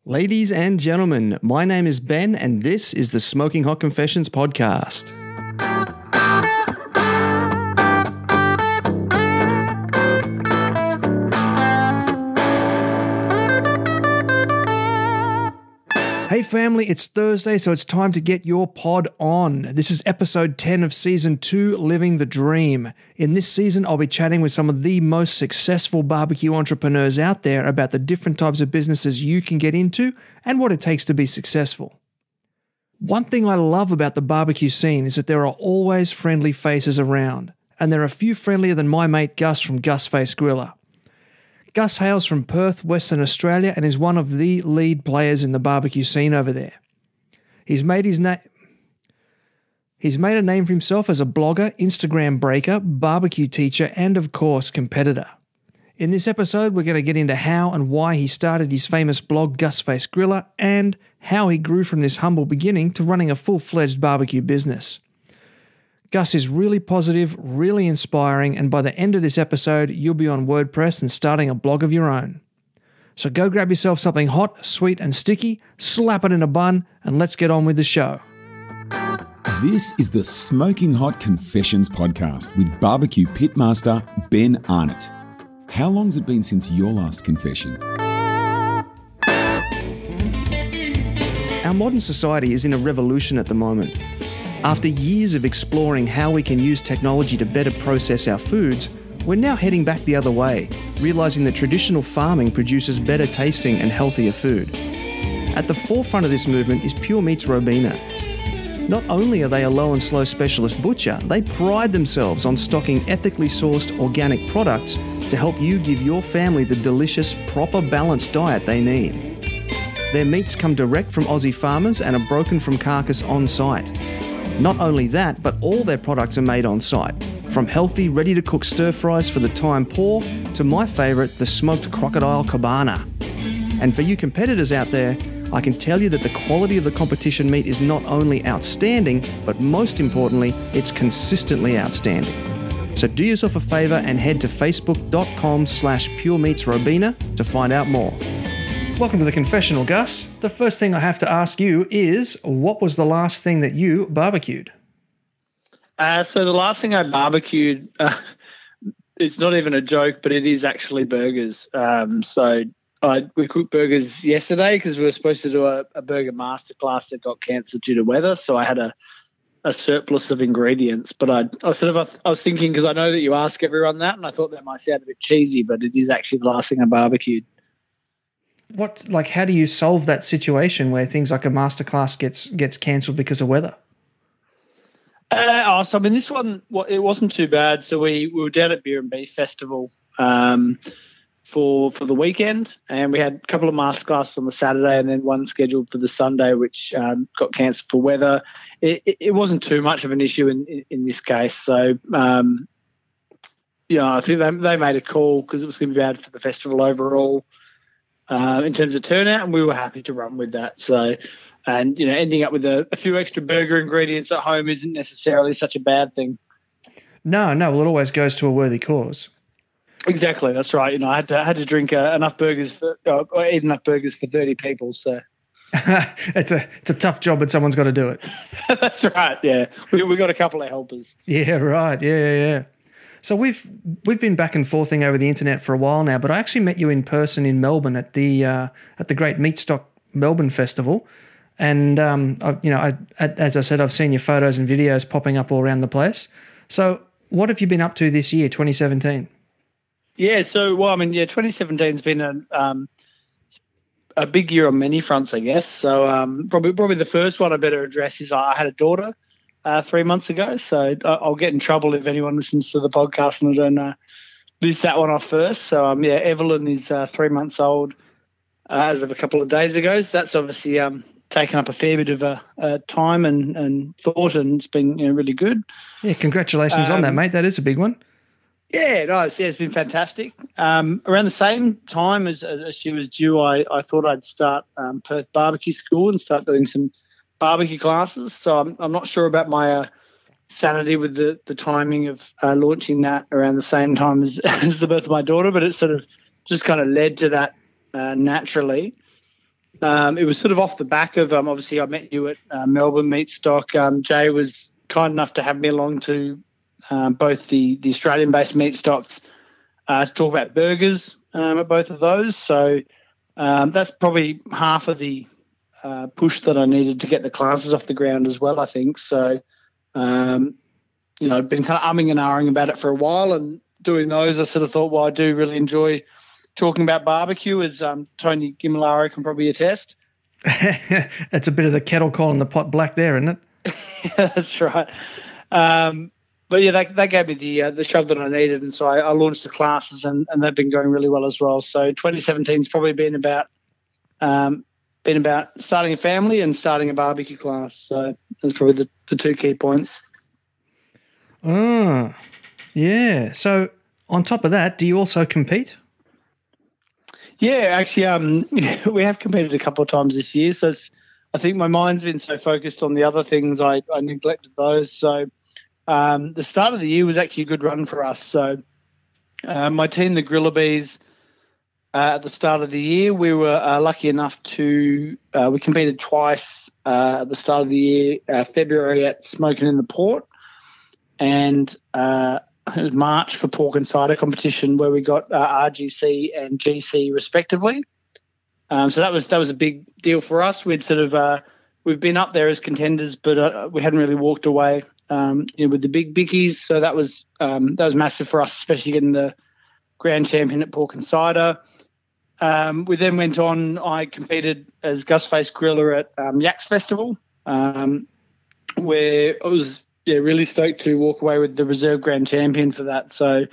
Ladies and gentlemen, my name is Ben and this is the Smoking Hot Confessions podcast. Hey family, it's Thursday, so it's time to get your pod on. This is episode 10 of season 2, Living the Dream. In this season, I'll be chatting with some of the most successful barbecue entrepreneurs out there about the different types of businesses you can get into and what it takes to be successful. One thing I love about the barbecue scene is that there are always friendly faces around, and there are a few friendlier than my mate Gus from Gusface Grillah. Gus hails from Perth, Western Australia, and is one of the lead players in the barbecue scene over there. He's made a name for himself as a blogger, Instagram breaker, barbecue teacher, and of course, competitor. In this episode, we're going to get into how and why he started his famous blog, Gusface Grillah, and how he grew from this humble beginning to running a full-fledged barbecue business. Gus is really positive, really inspiring, and by the end of this episode, you'll be on WordPress and starting a blog of your own. So go grab yourself something hot, sweet, and sticky, slap it in a bun, and let's get on with the show. This is the Smoking Hot Confessions podcast with barbecue pitmaster Ben Arnott. How long's it been since your last confession? Our modern society is in a revolution at the moment. After years of exploring how we can use technology to better process our foods, we're now heading back the other way, realising that traditional farming produces better tasting and healthier food. At the forefront of this movement is Pure Meats Robina. Not only are they a low and slow specialist butcher, they pride themselves on stocking ethically sourced organic products to help you give your family the delicious, proper balanced diet they need. Their meats come direct from Aussie farmers and are broken from carcass on site. Not only that, but all their products are made on site, from healthy, ready-to-cook stir-fries for the time poor to my favourite, the smoked crocodile cabana. And for you competitors out there, I can tell you that the quality of the competition meat is not only outstanding, but most importantly, it's consistently outstanding. So do yourself a favour and head to facebook.com/puremeatsrobina to find out more. Welcome to the confessional, Gus. The first thing I have to ask you is, what was the last thing that you barbecued? So the last thing I barbecued, it's not even a joke, but it is actually burgers. We cooked burgers yesterday because we were supposed to do a burger masterclass that got cancelled due to weather. So I had a surplus of ingredients. But I was thinking, because I know that you ask everyone that, and I thought that might sound a bit cheesy, but it is actually the last thing I barbecued. How do you solve that situation where things like a masterclass gets cancelled because of weather? This one, it wasn't too bad. So we were down at Beer and Beef Festival for the weekend, and we had a couple of masterclasses on the Saturday and then one scheduled for the Sunday, which got cancelled for weather. It wasn't too much of an issue in this case. So, I think they made a call because it was going to be bad for the festival overall. In terms of turnout, and we were happy to run with that. So, and ending up with a few extra burger ingredients at home isn't necessarily such a bad thing. No, well, it always goes to a worthy cause. Exactly, that's right. I had to drink enough burgers eat enough burgers for 30 people. So it's a tough job, but someone's got to do it. That's right. Yeah, we got a couple of helpers. Yeah, right. Yeah. So we've been back and forthing over the internet for a while now, but I actually met you in person in Melbourne at the Great Meat Stock Melbourne Festival, and as I said, I've seen your photos and videos popping up all around the place. So what have you been up to this year, 2017? Yeah, 2017's been a big year on many fronts, I guess. So probably the first one I better address is I had a daughter 3 months ago, so I'll get in trouble if anyone listens to the podcast and I don't list that one off first. So Evelyn is 3 months old as of a couple of days ago. So that's obviously taken up a fair bit of time and thought, and it's been really good. Yeah, congratulations on that, mate. That is a big one. Yeah, nice. Yeah, it's been fantastic. Around the same time as she was due, I thought I'd start Perth Barbecue School and start doing some barbecue classes. So I'm not sure about my sanity with the timing of launching that around the same time as the birth of my daughter, but it sort of just kind of led to that naturally. It was sort of off the back of, obviously I met you at Melbourne Meat Stock. Jay was kind enough to have me along to both the Australian-based meat stocks to talk about burgers at both of those. So that's probably half of the push that I needed to get the classes off the ground as well, I think. So, I've been kind of umming and ahhing about it for a while, and doing those, I sort of thought, well, I do really enjoy talking about barbecue, as Tony Gimilaro can probably attest. It's a bit of the kettle calling the pot black there, isn't it? That's right. But yeah, that gave me the shove that I needed, and so I launched the classes, and they've been going really well as well. So 2017's probably been about starting a family and starting a barbecue class. So that's probably the two key points. Oh, yeah. So on top of that, do you also compete? Yeah, actually, we have competed a couple of times this year. So I think my mind's been so focused on the other things, I neglected those. So the start of the year was actually a good run for us. So my team, the Grillah Bees, at the start of the year, we were lucky enough to we competed twice at the start of the year, February at Smoking in the Port, and it was March for pork and cider competition, where we got RGC and GC respectively. So that was a big deal for us. We'd sort of we've been up there as contenders, but we hadn't really walked away with the big bickies. So that was massive for us, especially getting the grand champion at pork and cider. We then went on. I competed as Gusface Grillah at Yaks Festival, where I was really stoked to walk away with the reserve grand champion for that. So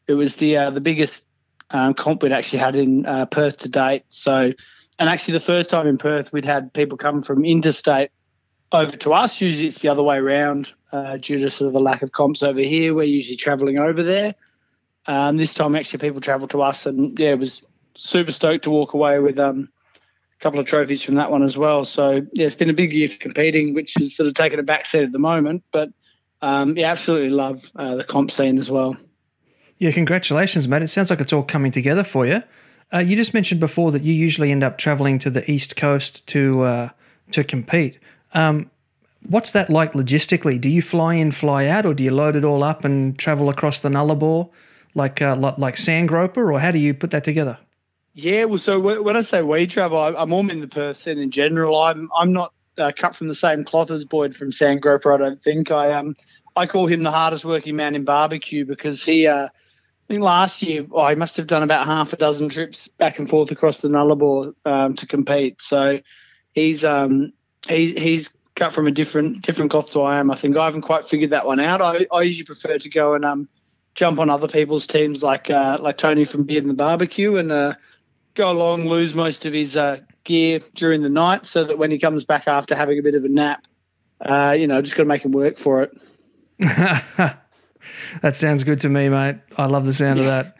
it was the biggest comp we'd actually had in Perth to date. So, and actually the first time in Perth, we'd had people come from interstate over to us. Usually it's the other way around due to sort of a lack of comps over here. We're usually travelling over there. This time actually people travelled to us, and it was super stoked to walk away with a couple of trophies from that one as well. So it's been a big year for competing, which is sort of taking a backseat at the moment, but absolutely love the comp scene as well. Yeah, congratulations, mate. It sounds like it's all coming together for you. You just mentioned before that you usually end up travelling to the East Coast to compete. What's that like logistically? Do you fly in, fly out, or do you load it all up and travel across the Nullarbor like Sandgroper, or how do you put that together? Yeah, well, so when I say we travel, I'm all in the Perth scene in general. I'm not cut from the same cloth as Boyd from Sandgroper, I don't think. I call him the hardest working man in barbecue because he, I think last year, he must have done about half a dozen trips back and forth across the Nullarbor to compete. So he's cut from a different cloth to I am. I think I haven't quite figured that one out. I usually prefer to go and jump on other people's teams like Tony from Beard and the Barbecue and go along, lose most of his gear during the night so that when he comes back after having a bit of a nap, just got to make him work for it. That sounds good to me, mate. I love the sound of that.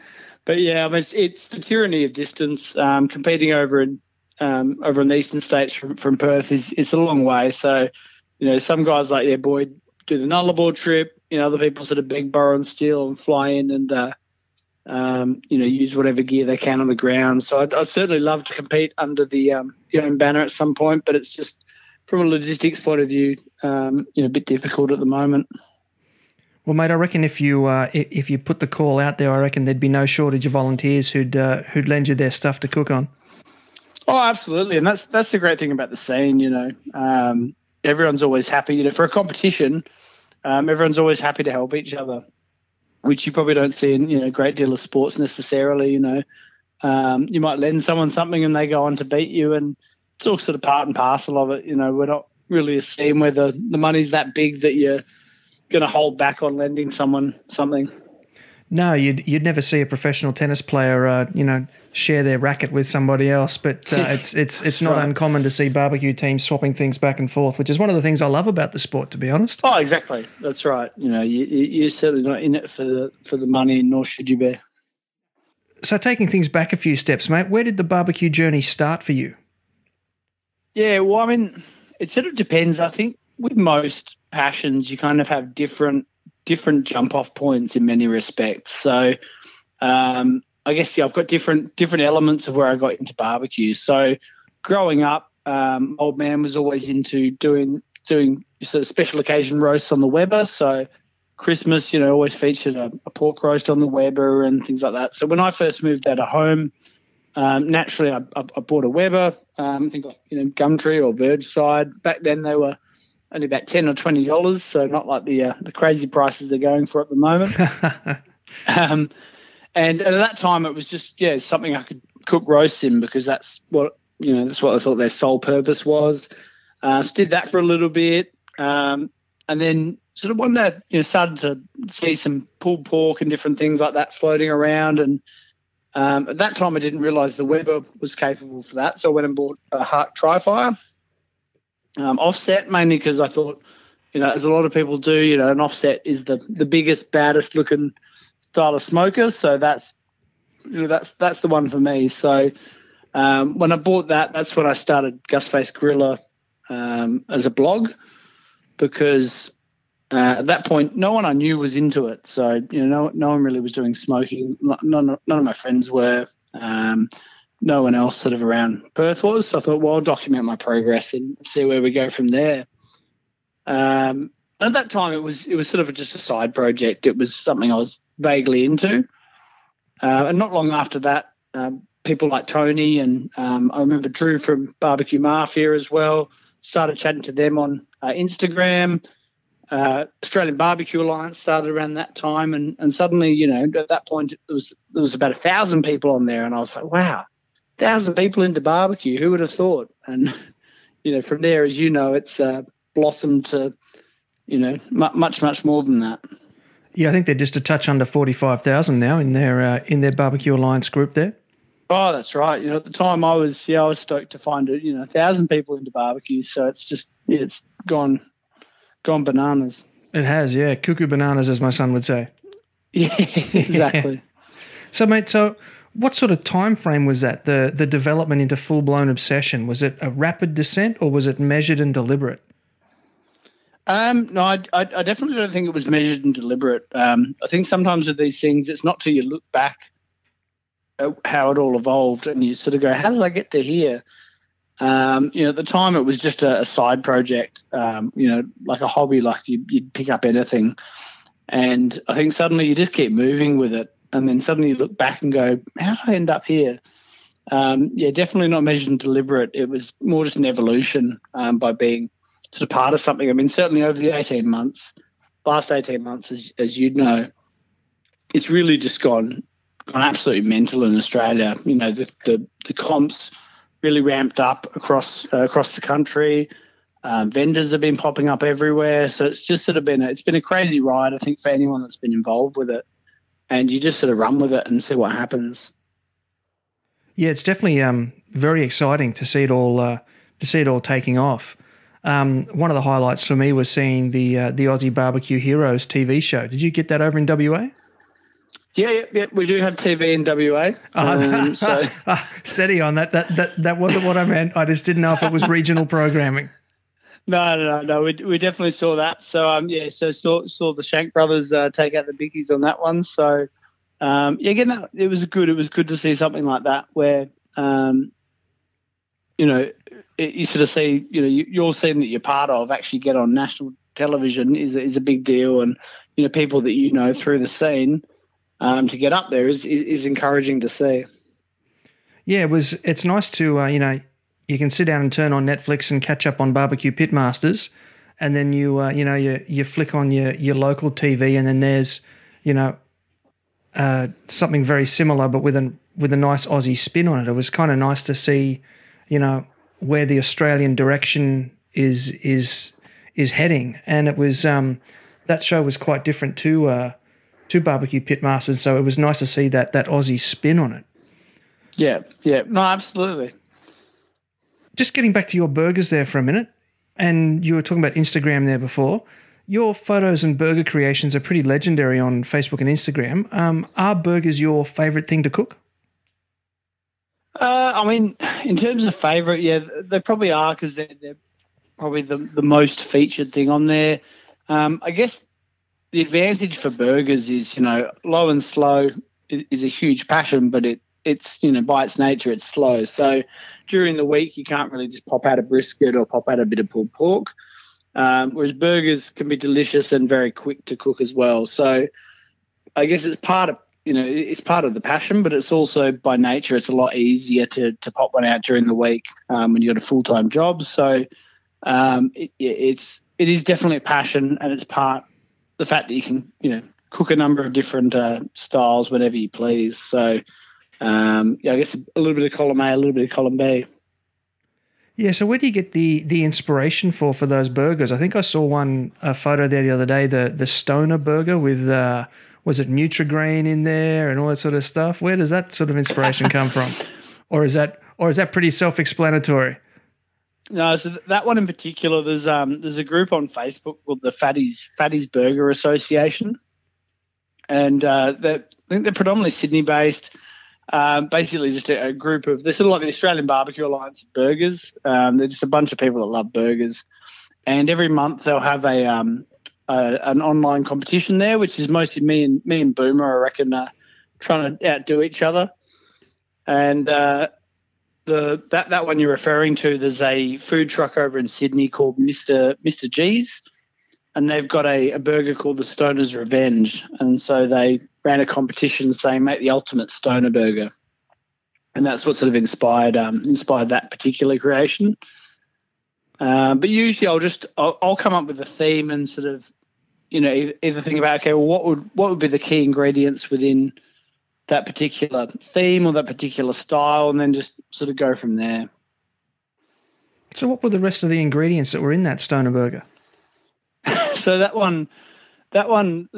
But yeah, I mean, it's the tyranny of distance. Competing over in the eastern states from Perth is a long way. So, some guys like Boyd do the Nullarbor trip. Other people sort of beg, borrow, and steal and fly in and use whatever gear they can on the ground. So I'd certainly love to compete under the own banner at some point, but it's just from a logistics point of view, a bit difficult at the moment. Well, mate, I reckon if you put the call out there, I reckon there'd be no shortage of volunteers who'd lend you their stuff to cook on. Oh, absolutely, and that's the great thing about the scene. Everyone's always happy. For a competition, everyone's always happy to help each other, which you probably don't see in a great deal of sports necessarily. You might lend someone something and they go on to beat you, and it's all sort of part and parcel of it. We're not really a scene where the money's that big that you're going to hold back on lending someone something. No, you'd never see a professional tennis player, share their racket with somebody else. But it's not uncommon to see barbecue teams swapping things back and forth, which is one of the things I love about the sport, to be honest. Oh, exactly. That's right. You're certainly not in it for the money, nor should you be. So taking things back a few steps, mate, where did the barbecue journey start for you? Yeah, well, I mean, it sort of depends. I think with most passions, you kind of have different jump-off points in many respects. So I guess, I've got different elements of where I got into barbecue. So growing up, old man was always into doing sort of special occasion roasts on the Weber. So Christmas, always featured a pork roast on the Weber and things like that. So when I first moved out of home, naturally I bought a Weber. I think Gumtree or Vergeside. Back then they were only about $10 or $20, so not like the crazy prices they're going for at the moment. And at that time it was just something I could cook roasts in, because that's what I thought their sole purpose was. So did that for a little bit, and then sort of one day started to see some pulled pork and different things like that floating around, and at that time I didn't realise the Weber was capable for that, so I went and bought a Hark Tri-Fire offset, mainly because I thought, as a lot of people do, an offset is the biggest, baddest looking style of smoker, so that's the one for me. So when I bought that, that's when I started Gusface Grillah as a blog, because at that point no one I knew was into it. So no one really was doing smoking. None of my friends were. No one else sort of around Perth was. So I thought, well, I'll document my progress and see where we go from there. And at that time, it was sort of just a side project. It was something I was vaguely into. And not long after that, people like Tony and I remember Drew from Barbecue Mafia as well, started chatting to them on Instagram. Australian Barbecue Alliance started around that time, and suddenly, at that point, there was about 1,000 people on there, and I was like, wow, 1,000 people into barbecue. Who would have thought? And from there, as it's blossomed to much more than that. Yeah, I think they're just a touch under 45,000 now in their Barbecue Alliance group there. Oh, that's right. At the time I was stoked to find 1,000 people into barbecue. So it's just it's gone bananas. It has, yeah, cuckoo bananas, as my son would say. Yeah, exactly. So, mate, what sort of time frame was that? The development into full blown obsession, was it a rapid descent or was it measured and deliberate? No, I definitely don't think it was measured and deliberate. I think sometimes with these things, it's not till you look back at how it all evolved and you sort of go, how did I get to here? At the time it was just a side project, like a hobby, like you'd pick up anything. And I think suddenly you just keep moving with it. And then suddenly you look back and go, how did I end up here? Definitely not measured and deliberate. It was more just an evolution by being sort of part of something. I mean, certainly over the last 18 months, as you'd know, it's really just gone absolutely mental in Australia. The comps really ramped up across the country. Vendors have been popping up everywhere. So it's just sort of been a crazy ride, I think, for anyone that's been involved with it. And you just sort of run with it and see what happens. Yeah, it's definitely very exciting to see it all taking off. One of the highlights for me was seeing the Aussie Barbecue Heroes TV show. Did you get that over in WA? Yeah, we do have TV in WA. Steady on that. That wasn't what I meant. I just didn't know if it was regional programming. No. We definitely saw that. So saw the Shank brothers take out the biggies on that one. So again, it was good to see something like that where you sort of see your scene that you're part of actually get on national television is a big deal, and people that through the scene to get up there is encouraging to see. Yeah, it's nice to you can sit down and turn on Netflix and catch up on Barbecue Pitmasters, and then you flick on your local TV, and then there's something very similar but with a nice Aussie spin on it. It was kind of nice to see where the Australian direction is heading, and it was that show was quite different to Barbecue Pitmasters, so it was nice to see that Aussie spin on it. Yeah, no, absolutely. Just getting back to your burgers there for a minute, and you were talking about Instagram there before. Your photos and burger creations are pretty legendary on Facebook and Instagram. Are burgers your favourite thing to cook? I mean, in terms of favourite, yeah, they probably are, because they're probably the most featured thing on there. I guess the advantage for burgers is, low and slow is a huge passion, but it it's by its nature, it's slow. So during the week, you can't really just pop out a brisket or pop out a bit of pulled pork. Whereas burgers can be delicious and very quick to cook as well. So I guess it's part of the passion, but it's also by nature it's a lot easier to pop one out during the week when you've got a full-time job. So it is definitely a passion, and it's part the fact that you can cook a number of different styles whenever you please. So I guess a little bit of column A, a little bit of column B. Yeah, so where do you get the inspiration for those burgers? I think I saw a photo there the other day, the stoner burger with was it Nutrigrain in there and all that sort of stuff? Where does that sort of inspiration come from? Or is that pretty self-explanatory? No, so that one in particular, there's a group on Facebook called the Fatties Burger Association, and I think they're predominantly Sydney-based. Basically, just a group of, they're sort of like the Australian Barbecue Alliance of burgers. They're just a bunch of people that love burgers, and every month they'll have an online competition there, which is mostly me and Boomer, I reckon, trying to outdo each other. And that one you're referring to, there's a food truck over in Sydney called Mr. G's, and they've got a burger called the Stoner's Revenge. And so they ran a competition saying make the ultimate stoner burger, and that's what sort of inspired that particular creation. But usually I'll come up with a theme and sort of either think about, okay, well, what would be the key ingredients within that particular theme or that particular style, and then just sort of go from there. So what were the rest of the ingredients that were in that stoner burger? So that one,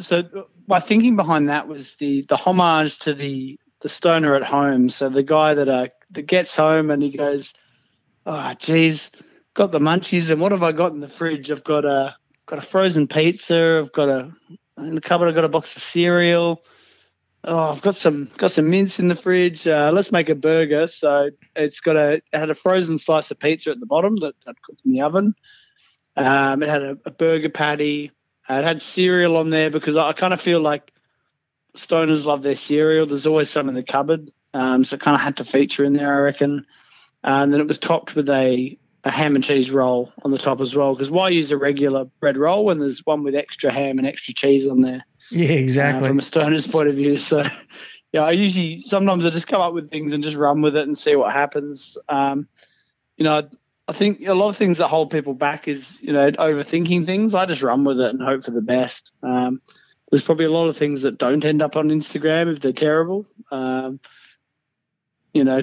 so my thinking behind that was the homage to the stoner at home. So the guy that gets home and he goes, oh, geez, got the munchies, and what have I got in the fridge? I've got a frozen pizza. In the cupboard I've got a box of cereal. Oh, I've got some mince in the fridge. Let's make a burger. So it had a frozen slice of pizza at the bottom that I'd cooked in the oven. It had a burger patty. It had cereal on there because I kind of feel like stoners love their cereal. There's always some in the cupboard, so it kind of had to feature in there, I reckon. And then it was topped with a ham and cheese roll on the top as well, because why use a regular bread roll when there's one with extra ham and extra cheese on there? Yeah, exactly. From a stoner's point of view. So, yeah, sometimes I just come up with things and just run with it and see what happens. I think a lot of things that hold people back is, overthinking things. I just run with it and hope for the best. There's probably a lot of things that don't end up on Instagram if they're terrible.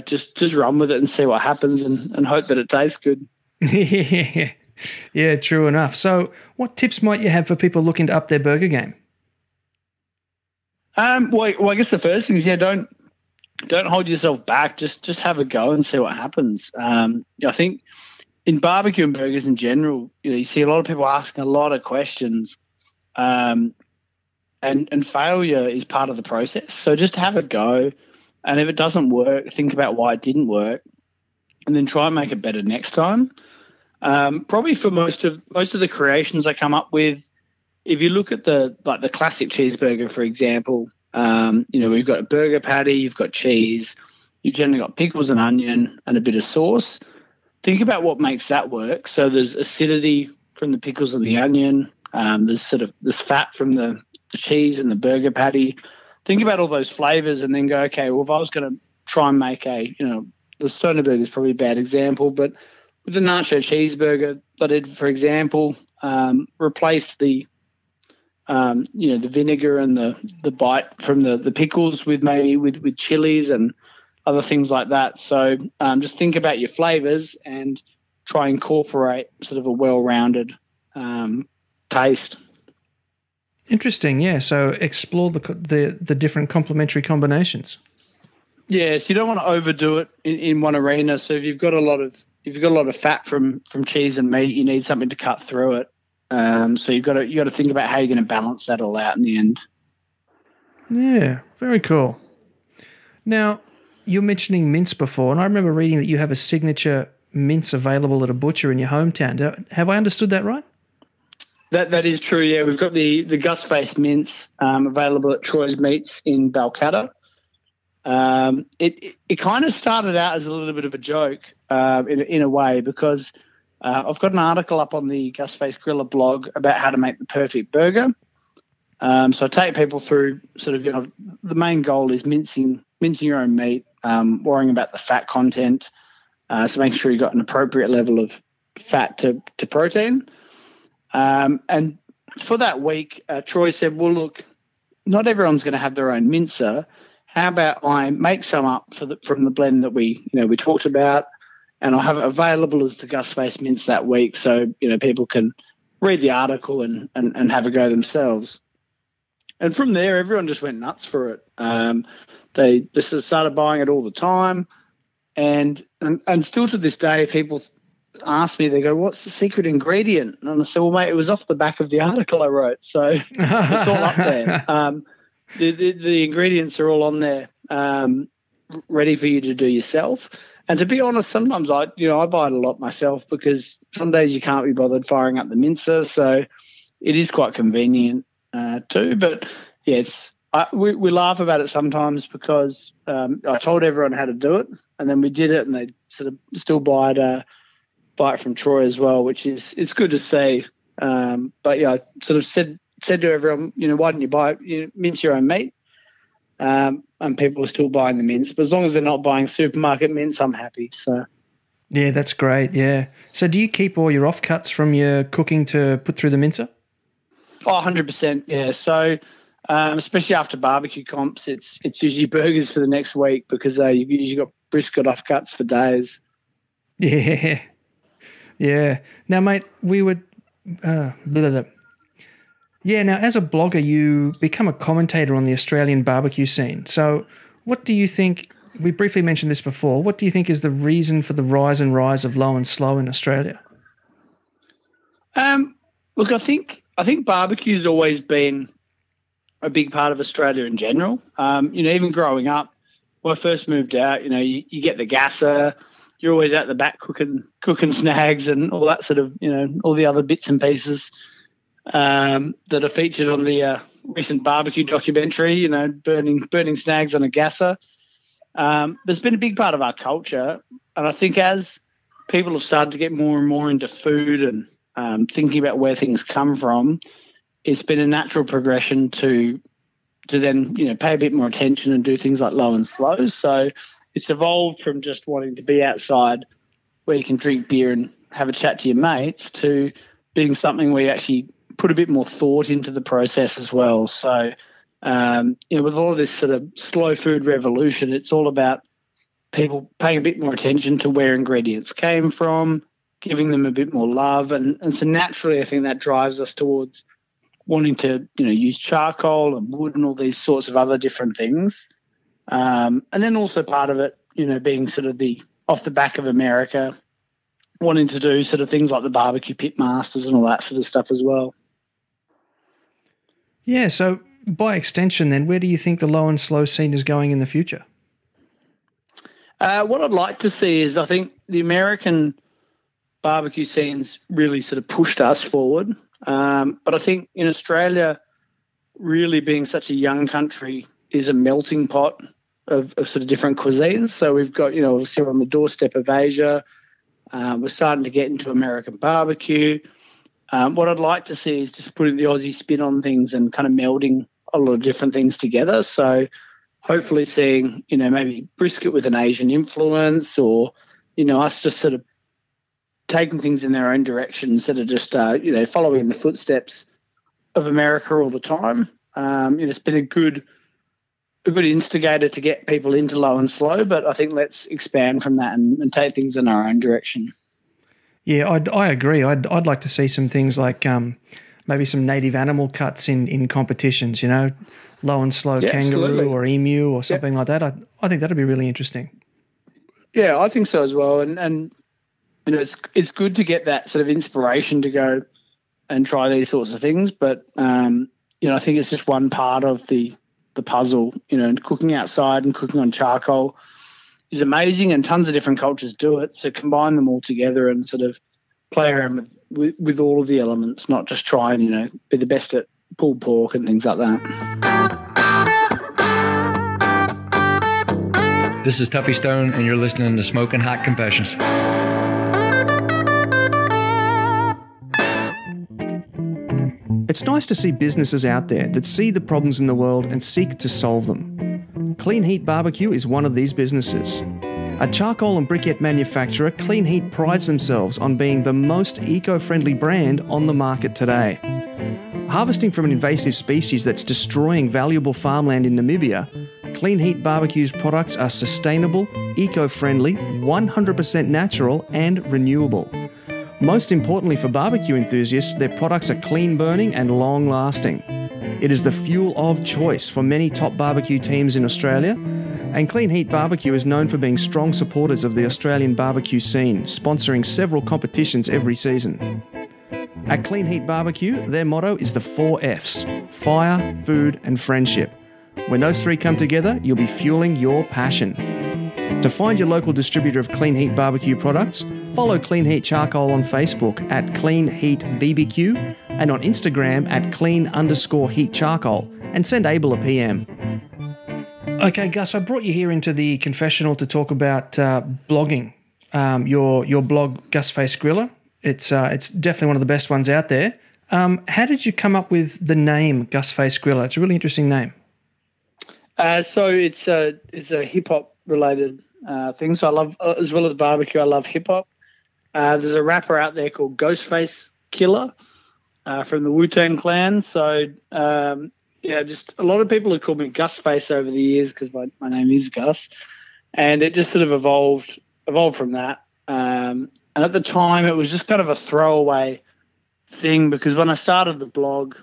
Just run with it and see what happens and hope that it tastes good. Yeah, true enough. So what tips might you have for people looking to up their burger game? Well, I guess the first thing is, don't hold yourself back. Just have a go and see what happens. I think in barbecue and burgers in general, you see a lot of people asking a lot of questions, and failure is part of the process. So just have a go, and if it doesn't work, think about why it didn't work, and then try and make it better next time. Probably for most of the creations I come up with, if you look at the classic cheeseburger, for example, we've got a burger patty, you've got cheese, you've generally got pickles and onion and a bit of sauce. Think about what makes that work. So there's acidity from the pickles and the onion. There's sort of this fat from the cheese and the burger patty. Think about all those flavors and then go, okay, well, if I was going to try and make the stoner burger is probably a bad example, but with the nacho cheeseburger, I did, for example, replace the vinegar and the bite from the pickles with maybe with chilies and other things like that. So just think about your flavors and try and incorporate sort of a well-rounded taste. Interesting, yeah. So explore the different complementary combinations. Yeah, so you don't want to overdo it in one arena. So if you've got a lot of fat from cheese and meat, you need something to cut through it. So you got to think about how you're going to balance that all out in the end. Yeah, very cool. Now, you're mentioning mince before, and I remember reading that you have a signature mince available at a butcher in your hometown. Have I understood that right? That is true, yeah. We've got the Gusface mince available at Troy's Meats in Balcatta. It kind of started out as a little bit of a joke in a way, because I've got an article up on the Gusface Grillah blog about how to make the perfect burger. So I take people through sort of, the main goal is mincing your own meat, worrying about the fat content, so making sure you've got an appropriate level of fat to protein. And for that week, Troy said, well, look, not everyone's going to have their own mincer. How about I make some up from the blend that we talked about, and I'll have it available as the Gusface mince that week, so people can read the article and have a go themselves. And from there, everyone just went nuts for it. They just started buying it all the time, and still to this day, people ask me, they go, "What's the secret ingredient?" And I said, "Well, mate, it was off the back of the article I wrote, so it's all up there. The ingredients are all on there, ready for you to do yourself." And to be honest, sometimes I buy it a lot myself, because some days you can't be bothered firing up the mincer, so it is quite convenient too. But yeah, we laugh about it sometimes, because I told everyone how to do it, and then we did it, and they sort of still buy it from Troy as well, which it's good to see. But yeah, I sort of said to everyone, why don't you mince your own meat? And people are still buying the mince, but as long as they're not buying supermarket mince, I'm happy. So yeah, that's great. Yeah. So do you keep all your offcuts from your cooking to put through the mincer? Oh, 100%. Yeah. So especially after barbecue comps, it's usually burgers for the next week, because you've usually got brisket offcuts for days. Yeah. Yeah. Now, mate, we would Yeah, now as a blogger, you become a commentator on the Australian barbecue scene. So what do you think, we briefly mentioned this before, what do you think is the reason for the rise of low and slow in Australia? Look, I think barbecue's always been a big part of Australia in general. Even growing up, when I first moved out, you get the gasser, you're always out the back cooking snags and all that sort of, all the other bits and pieces that are featured on the recent barbecue documentary, burning snags on a gasser. There's been a big part of our culture, and I think as people have started to get more and more into food and thinking about where things come from, it's been a natural progression to then pay a bit more attention and do things like low and slow. So it's evolved from just wanting to be outside where you can drink beer and have a chat to your mates to being something where you actually put a bit more thought into the process as well. So, with all of this sort of slow food revolution, it's all about people paying a bit more attention to where ingredients came from, giving them a bit more love. And so naturally, I think that drives us towards wanting to, use charcoal and wood and all these sorts of other different things. And then also part of it, being sort of off the back of America, wanting to do sort of things like the barbecue pit masters and all that sort of stuff as well. Yeah, so by extension then, where do you think the low and slow scene is going in the future? What I'd like to see is, I think the American barbecue scene's really sort of pushed us forward. But I think in Australia, really being such a young country, is a melting pot of sort of different cuisines. So we've got, obviously we're on the doorstep of Asia. We're starting to get into American barbecue. What I'd like to see is just putting the Aussie spin on things and kind of melding a lot of different things together. So hopefully seeing, maybe brisket with an Asian influence, or, us just sort of taking things in their own direction instead of just, following in the footsteps of America all the time. It's been a good instigator to get people into low and slow, but I think let's expand from that and take things in our own direction. Yeah, I agree. I'd like to see some things like maybe some native animal cuts in competitions, low and slow kangaroo absolutely. Or emu or something like that. I think that'd be really interesting. Yeah, I think so as well. And it's good to get that sort of inspiration to go and try these sorts of things. But, I think it's just one part of the puzzle, and cooking outside and cooking on charcoal is amazing, and tons of different cultures do it. So combine them all together and sort of play around with all of the elements, not just try and, be the best at pulled pork and things like that. This is Tuffy Stone, and you're listening to Smoking Hot Confessions. It's nice to see businesses out there that see the problems in the world and seek to solve them. Clean Heat Barbecue is one of these businesses. A charcoal and briquette manufacturer, Clean Heat prides themselves on being the most eco-friendly brand on the market today. Harvesting from an invasive species that's destroying valuable farmland in Namibia, Clean Heat Barbecue's products are sustainable, eco-friendly, 100% natural and renewable. Most importantly for barbecue enthusiasts, their products are clean burning and long lasting. It is the fuel of choice for many top barbecue teams in Australia, and Clean Heat Barbecue is known for being strong supporters of the Australian barbecue scene, sponsoring several competitions every season. At Clean Heat Barbecue, their motto is the 4 Fs: fire, food and friendship. When those three come together, you'll be fueling your passion. To find your local distributor of Clean Heat Barbecue products, follow Clean Heat Charcoal on Facebook at Clean Heat BBQ and on Instagram at clean_heat charcoal, and send Abel a PM. Okay, Gus, I brought you here into the confessional to talk about blogging. Your blog, Gusface Grillah. It's definitely one of the best ones out there. How did you come up with the name Gusface Grillah? It's a really interesting name. So it's a hip hop related thing. So I love, as well as barbecue, I love hip hop. There's a rapper out there called Ghostface Killer from the Wu-Tang Clan. So just a lot of people have called me Gusface over the years because my name is Gus, and it just sort of evolved from that. And at the time, it was just kind of a throwaway thing because when I started the blog,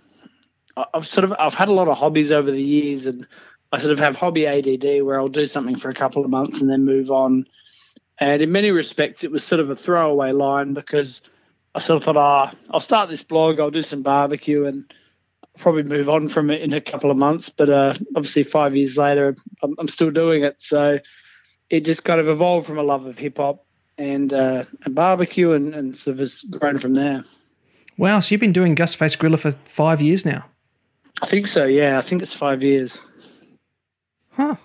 I've had a lot of hobbies over the years, and I sort of have hobby ADD where I'll do something for a couple of months and then move on. And in many respects, it was sort of a throwaway line because I sort of thought, I'll start this blog, I'll do some barbecue and I'll probably move on from it in a couple of months. But obviously 5 years later, I'm still doing it. So it just kind of evolved from a love of hip-hop and barbecue and sort of has grown from there. Wow, so you've been doing Gusface Grillah for 5 years now? I think so, yeah. I think it's 5 years. Huh.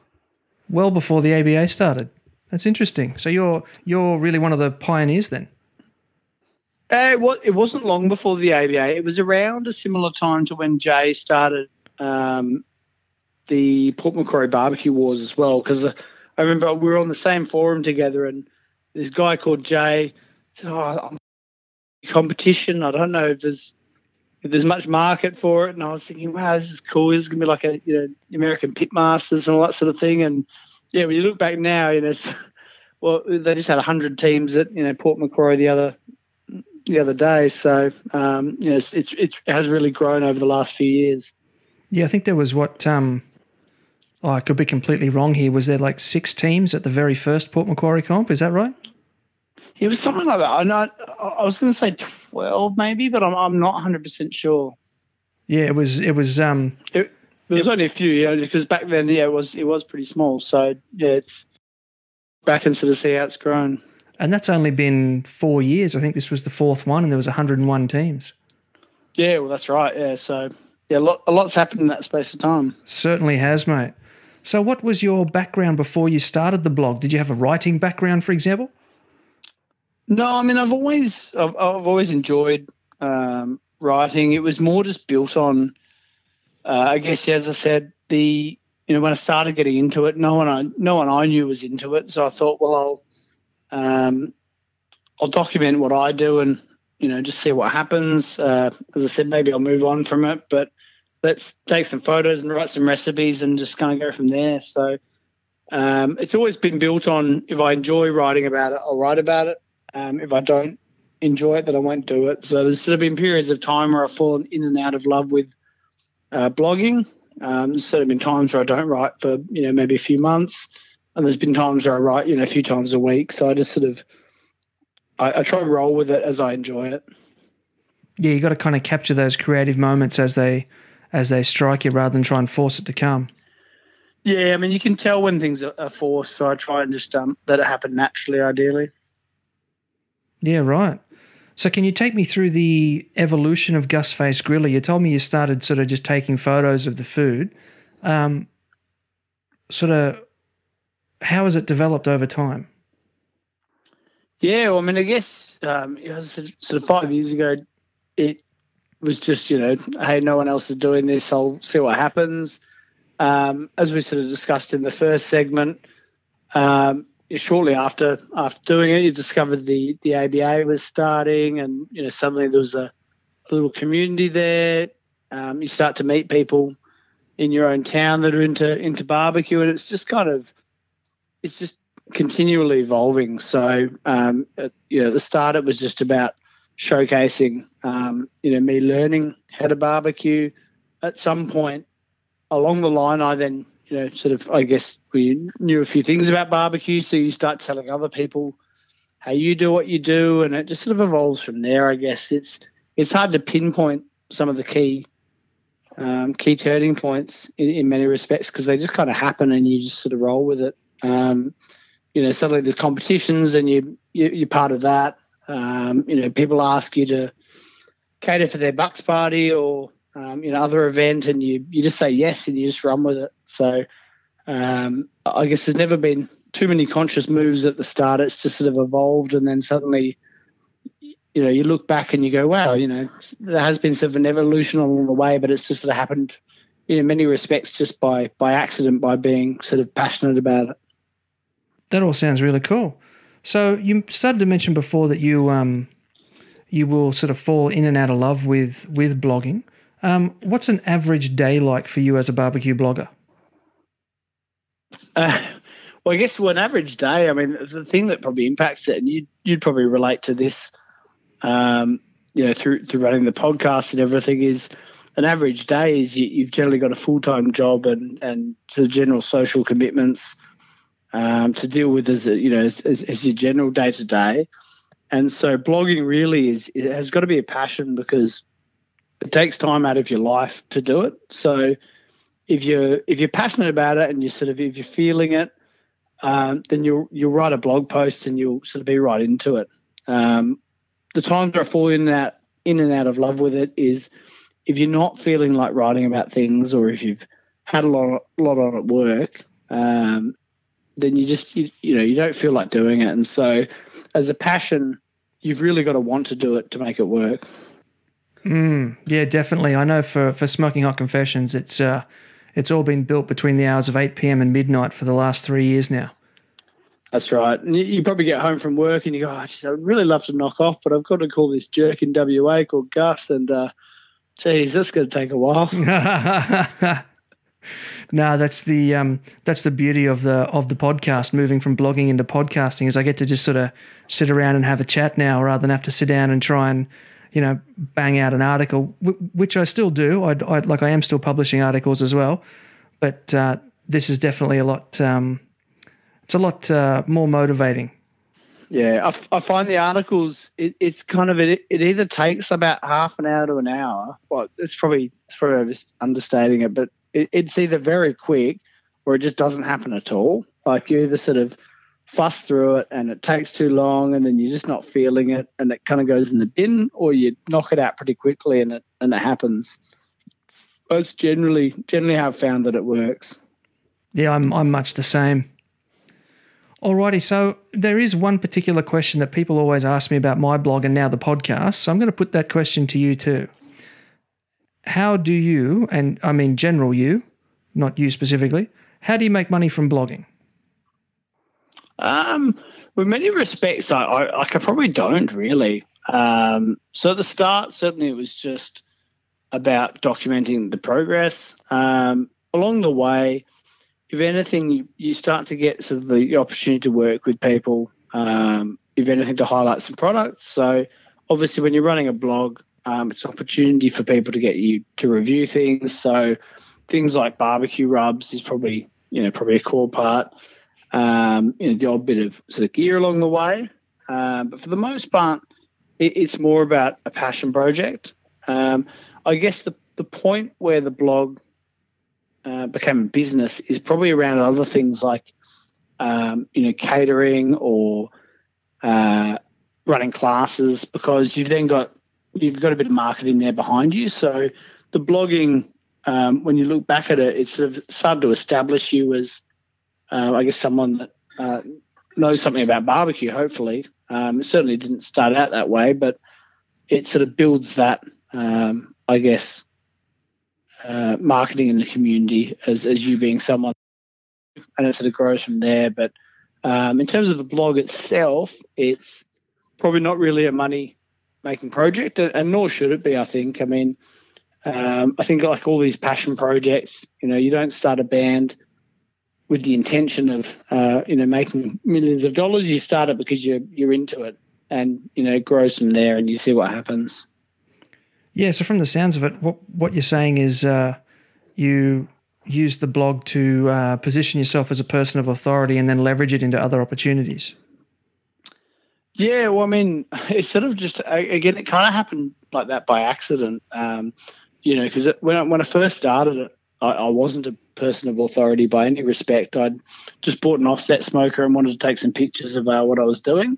Well before the ABA started. That's interesting. So you're really one of the pioneers then? It wasn't long before the ABA. It was around a similar time to when Jay started the Port Macquarie Barbecue Wars as well, because I remember we were on the same forum together and this guy called Jay said, I'm competition. I don't know if there's much market for it. And I was thinking, wow, this is cool. This is going to be like a American Pitmasters and all that sort of thing. And yeah, when you look back now, they just had 100 teams at Port Macquarie the other day. So it has really grown over the last few years. Yeah, I think there was I could be completely wrong here. Was there like 6 teams at the very first Port Macquarie comp? Is that right? It was something like that. I was going to say 12 maybe, but I'm not 100% sure. Yeah, it was. There was only a few, because back then, it was pretty small. So yeah, it's back and sort of see how it's grown. And that's only been 4 years. I think this was the 4th one, and there was 101 teams. Yeah, well, that's right. Yeah, so yeah, a lot's happened in that space of time. Certainly has, mate. So, what was your background before you started the blog? Did you have a writing background, for example? No, I mean I've always enjoyed writing. It was more just built on, I guess, as I said, when I started getting into it, no one I knew was into it. So I thought, well, I'll document what I do and just see what happens. As I said, maybe I'll move on from it, but let's take some photos and write some recipes and just kind of go from there. So it's always been built on, if I enjoy writing about it, I'll write about it. If I don't enjoy it, then I won't do it. So there's sort of been periods of time where I've fallen in and out of love with blogging. There's sort of been times where I don't write for, maybe a few months. And there's been times where I write, a few times a week. So I just sort of, I try and roll with it as I enjoy it. Yeah, you got to kind of capture those creative moments as they strike you rather than try and force it to come. Yeah, I mean, you can tell when things are forced. So I try and just let it happen naturally, ideally. Yeah, right. So can you take me through the evolution of Gusface Grillah? You told me you started sort of just taking photos of the food. how has it developed over time? Yeah, well, I mean, I guess sort of 5 years ago, it was just, hey, no one else is doing this. I'll see what happens. As we sort of discussed in the first segment, shortly after doing it, you discovered the ABA was starting, and suddenly there was a little community there. You start to meet people in your own town that are into barbecue, and it's just continually evolving. So at the start it was just about showcasing me learning how to barbecue. At some point along the line, I then we knew a few things about barbecue, so you start telling other people how you do what you do, and it just sort of evolves from there. I guess it's hard to pinpoint some of the key turning points in many respects, because they just kind of happen and you just sort of roll with it. Suddenly there's competitions and you're part of that. People ask you to cater for their Bucks party or other event, and you just say yes and you just run with it. So I guess there's never been too many conscious moves at the start. It's just sort of evolved, and then suddenly you look back and you go, wow, there has been sort of an evolution along the way, but it's just sort of happened in many respects just by accident, by being sort of passionate about it. That all sounds really cool. So you started to mention before that you will sort of fall in and out of love with blogging. What's an average day like for you as a barbecue blogger? Well, I guess an average day, I mean, the thing that probably impacts it, and you'd probably relate to this, through running the podcast and everything, is an average day is you've generally got a full-time job and sort of general social commitments to deal with as your general day-to-day. And so blogging really it has got to be a passion, because it takes time out of your life to do it. So if you're passionate about it and if you're feeling it, then you'll write a blog post and you'll sort of be right into it. The times where I fall in and out of love with it is if you're not feeling like writing about things, or if you've had a lot on at work, then you don't feel like doing it. And so as a passion, you've really got to want to do it to make it work. Yeah, definitely. I know for Smoking Hot Confessions, it's all been built between the hours of 8 p.m. and midnight for the last 3 years now. That's right. And you probably get home from work and you go, I'd really love to knock off, but I've got to call this jerk in WA called Gus, and geez, that's going to take a while. No, that's the beauty of the podcast, moving from blogging into podcasting, is I get to just sort of sit around and have a chat now, rather than have to sit down and try and bang out an article, which I still do. I am still publishing articles as well, but this is definitely a lot. It's a lot more motivating. Yeah, I find the articles, it's kind of it either takes about half an hour to an hour. Well, it's probably just understating it, but it's either very quick or it just doesn't happen at all. Like you either sort of fuss through it and it takes too long, and then you're just not feeling it and it kind of goes in the bin, or you knock it out pretty quickly and it happens. That's generally how I've found that it works. Yeah, I'm much the same. Alrighty, so there is one particular question that people always ask me about my blog and now the podcast, so I'm going to put that question to you too. How do you, and I mean general you, not you specifically, how do you make money from blogging? In many respects, I probably don't really. So at the start, certainly it was just about documenting the progress. Along the way, if anything, you start to get sort of the opportunity to work with people, if anything, to highlight some products. So obviously when you're running a blog, it's an opportunity for people to get you to review things. So things like barbecue rubs is probably a core part. The odd bit of sort of gear along the way. But for the most part, it's more about a passion project. I guess the point where the blog became a business is probably around other things like, catering or running classes, because you've got a bit of marketing there behind you. So the blogging, when you look back at it, it's sort of started to establish you as I guess, someone that knows something about barbecue, hopefully. It certainly didn't start out that way, but it sort of builds that, I guess, marketing in the community as you being someone, and it sort of grows from there. But in terms of the blog itself, it's probably not really a money-making project, and nor should it be, I think. I mean, I think like all these passion projects, you don't start a band with the intention of, making millions of dollars. You start it because you're into it, and, it grows from there, and you see what happens. Yeah, so from the sounds of it, what you're saying is you use the blog to position yourself as a person of authority and then leverage it into other opportunities. Yeah, well, I mean, it's sort of just, again, it kind of happened like that by accident, because when I first started it, I wasn't a person of authority by any respect. I'd just bought an offset smoker and wanted to take some pictures of what I was doing.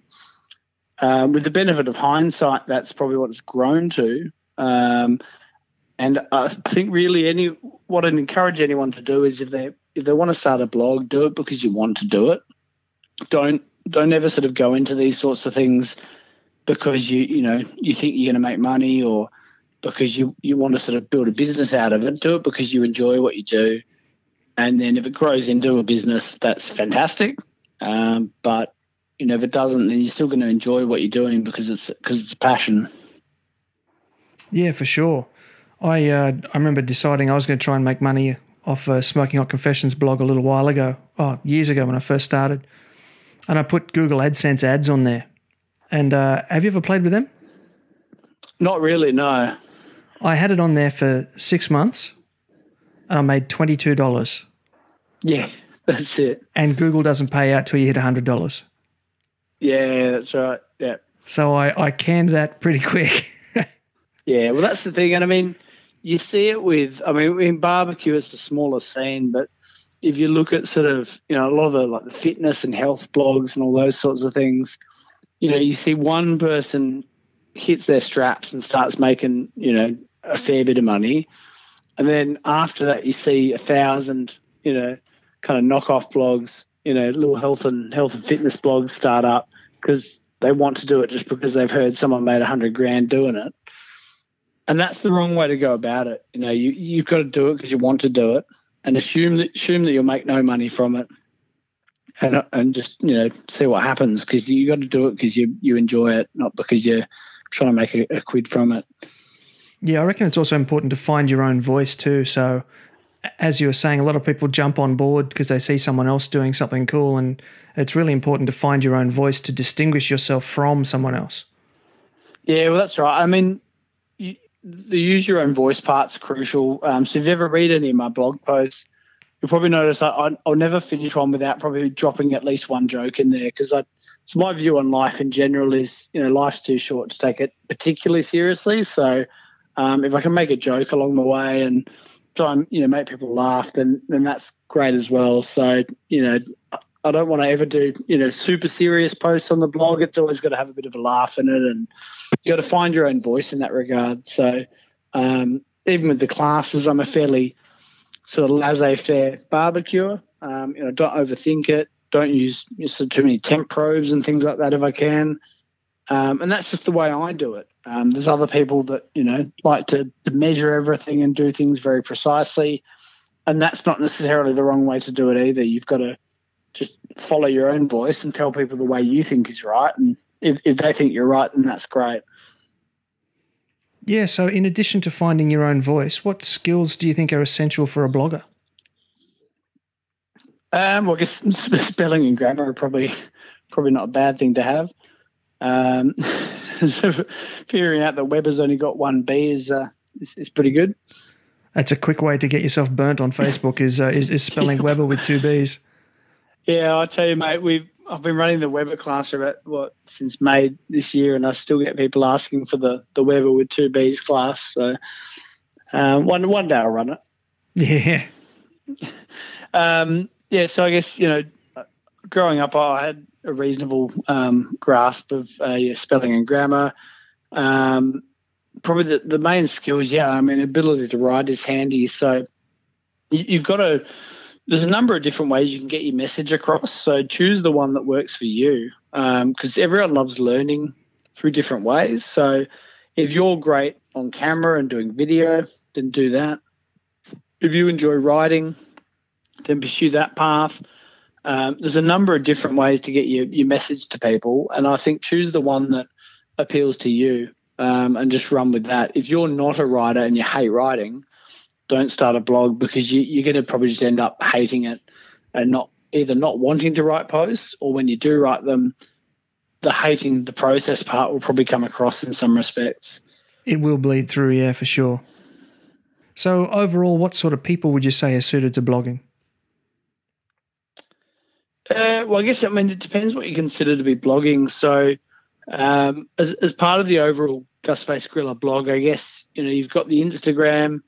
With the benefit of hindsight, that's probably what it's grown to. And I think really what I'd encourage anyone to do is if they want to start a blog, do it because you want to do it. Don't ever sort of go into these sorts of things because you think you're going to make money, or because you want to sort of build a business out of it. Do it because you enjoy what you do. And then if it grows into a business, that's fantastic. But, if it doesn't, then you're still going to enjoy what you're doing because it's a passion. Yeah, for sure. I remember deciding I was going to try and make money off Smoking Hot Confessions blog a little while ago, years ago when I first started. And I put Google AdSense ads on there. And have you ever played with them? Not really, no. I had it on there for 6 months and I made $22. Yeah, that's it. And Google doesn't pay out till you hit $100. Yeah, that's right. Yeah. So I canned that pretty quick. Yeah, well, that's the thing. And I mean, you see it in barbecue, it's the smallest scene, but if you look at sort of, a lot of the fitness and health blogs and all those sorts of things, you see one person hits their straps and starts making, a fair bit of money. And then after that, you see 1,000, kind of knockoff blogs, little health and fitness blogs start up because they want to do it just because they've heard someone made $100,000 doing it. And that's the wrong way to go about it. You've got to do it because you want to do it, and assume that you'll make no money from it, and just see what happens, because you got to do it because you enjoy it, not because you're trying to make a quid from it. Yeah, I reckon it's also important to find your own voice too. So, as you were saying, a lot of people jump on board because they see someone else doing something cool, and it's really important to find your own voice to distinguish yourself from someone else. Yeah, well, that's right. I mean, the use your own voice part's crucial. So if you ever read any of my blog posts, you'll probably notice I'll never finish one without probably dropping at least one joke in there, because so my view on life in general is, life's too short to take it particularly seriously. So if I can make a joke along the way and try and, make people laugh, then that's great as well. So, I don't want to ever do, super serious posts on the blog. It's always got to have a bit of a laugh in it, and you got to find your own voice in that regard. So even with the classes, I'm a fairly sort of laissez-faire barbecuer. Don't overthink it. Don't use too many temp probes and things like that if I can. And that's just the way I do it. There's other people that, like to measure everything and do things very precisely, and that's not necessarily the wrong way to do it either. You've got to just follow your own voice and tell people the way you think is right. And if they think you're right, then that's great. Yeah, so in addition to finding your own voice, what skills do you think are essential for a blogger? Well, I guess spelling and grammar are probably not a bad thing to have. So figuring out that Weber's only got one B is pretty good. That's a quick way to get yourself burnt on Facebook is spelling Weber with two B's. Yeah, I tell you, mate, I've been running the Weber class since May this year, and I still get people asking for the Weber with two B's class. So one day I'll run it. Yeah. Yeah. So I guess growing up, I had a reasonable grasp of spelling and grammar. Probably the main skills, ability to write is handy. So you've got to there's a number of different ways you can get your message across. So choose the one that works for you, because everyone loves learning through different ways. So if you're great on camera and doing video, then do that. If you enjoy writing, then pursue that path. There's a number of different ways to get your message to people, and I think choose the one that appeals to you, and just run with that. If you're not a writer and you hate writing, don't start a blog, because you're going to probably just end up hating it and not wanting to write posts, or when you do write them, the hating the process part will probably come across in some respects. It will bleed through, yeah, for sure. So overall, what sort of people would you say are suited to blogging? Well, I guess, it depends what you consider to be blogging. So as part of the overall Gusface Grillah blog, I guess, you've got the Instagram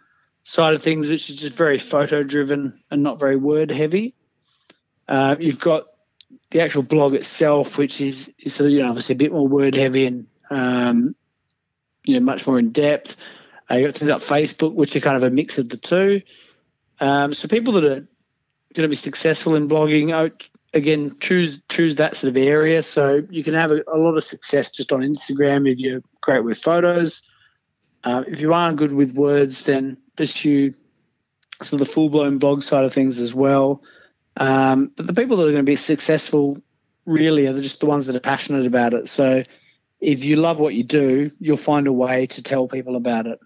side of things, which is just very photo driven and not very word heavy. You've got the actual blog itself, which is sort of, obviously a bit more word heavy and, much more in depth. You've got things like Facebook, which are kind of a mix of the two. So people that are going to be successful in blogging, again, choose that sort of area. So you can have a lot of success just on Instagram if you're great with photos. If you aren't good with words, then pursue sort of the full-blown blog side of things as well. But the people that are going to be successful really are just the ones that are passionate about it. So if you love what you do, you'll find a way to tell people about it.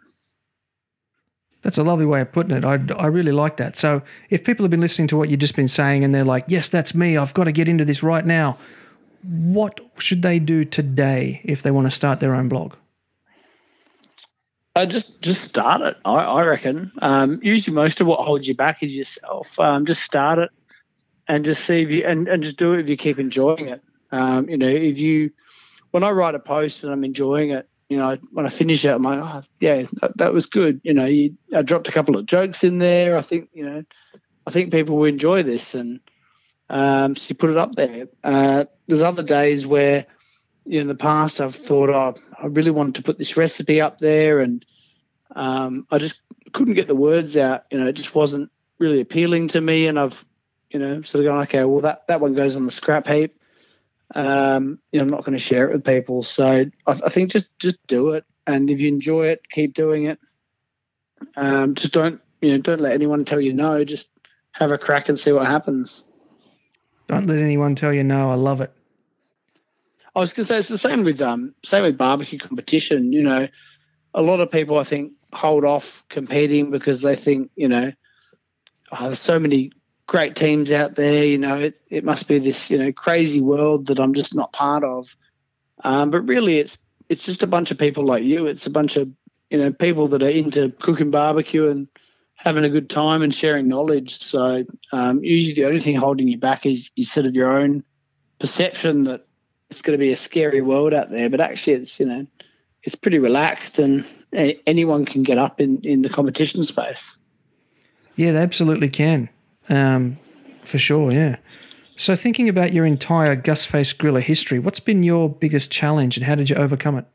That's a lovely way of putting it. I really like that. So if people have been listening to what you've just been saying and they're like, yes, that's me, I've got to get into this right now, what should they do today if they want to start their own blog? Just start it, I reckon. Usually most of what holds you back is yourself. Just start it and just see if you and just do it if you keep enjoying it. When I write a post and I'm enjoying it, when I finish it, I'm like, oh, yeah, that was good. I dropped a couple of jokes in there. I think people will enjoy this, and so you put it up there. There's other days where, in the past, I've thought, I really wanted to put this recipe up there, and I just couldn't get the words out. It just wasn't really appealing to me, and I've, sort of gone, okay, well, that one goes on the scrap heap. I'm not going to share it with people. So I think just do it, and if you enjoy it, keep doing it. Just don't let anyone tell you no. Just have a crack and see what happens. Don't let anyone tell you no. I love it. I was going to say it's the same with barbecue competition. A lot of people, I think, hold off competing because they think, there's so many great teams out there, it must be this, crazy world that I'm just not part of. But really it's just a bunch of people like you. It's a bunch of, people that are into cooking barbecue and having a good time and sharing knowledge. So usually the only thing holding you back is sort of your own perception that it's going to be a scary world out there. But actually it's pretty relaxed, and anyone can get up in the competition space. Yeah, they absolutely can. For sure, yeah. So thinking about your entire Gusface Grillah history, what's been your biggest challenge and how did you overcome it?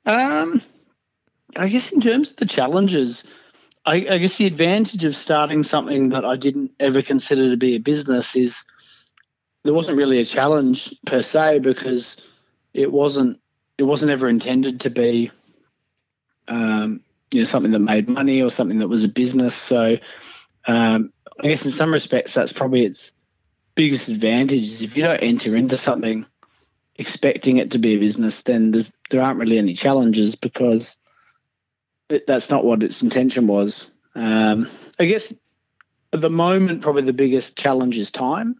I guess in terms of the challenges, I guess the advantage of starting something that I didn't ever consider to be a business is there wasn't really a challenge per se, because it wasn't ever intended to be something that made money or something that was a business. So I guess in some respects that's probably its biggest advantage is if you don't enter into something expecting it to be a business, then there aren't really any challenges, because that's not what its intention was. I guess at the moment probably the biggest challenge is time.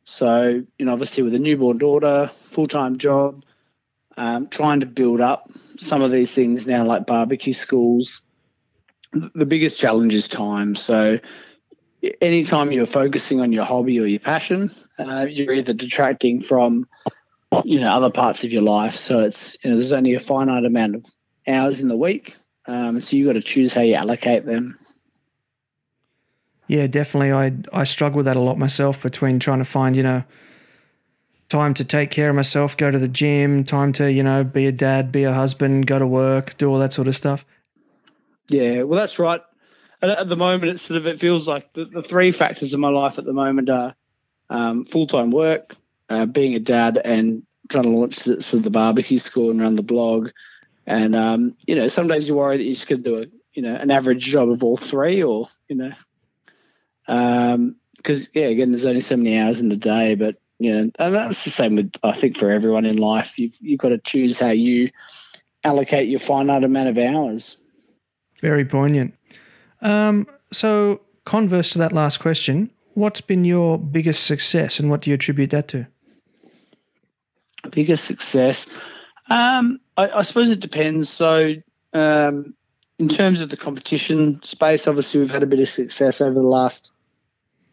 So, obviously with a newborn daughter, full-time job, trying to build up some of these things now like barbecue schools, the biggest challenge is time. So anytime you're focusing on your hobby or your passion, you're either detracting from, other parts of your life. So it's, there's only a finite amount of hours in the week. So you've got to choose how you allocate them. Yeah, definitely. I struggle with that a lot myself, between trying to find, time to take care of myself, go to the gym, time to, be a dad, be a husband, go to work, do all that sort of stuff. Yeah, well, that's right. at the moment, it feels like the three factors of my life at the moment are full-time work, being a dad, and trying to launch the barbecue school and run the blog. And some days you worry that you're just going to do an average job of all three, or because again, there's only so many hours in the day. But and that's the same with, I think, for everyone in life. You've got to choose how you allocate your finite amount of hours. Very poignant. So converse to that last question, what's been your biggest success and what do you attribute that to? Biggest success? I suppose it depends. So in terms of the competition space, obviously we've had a bit of success over the last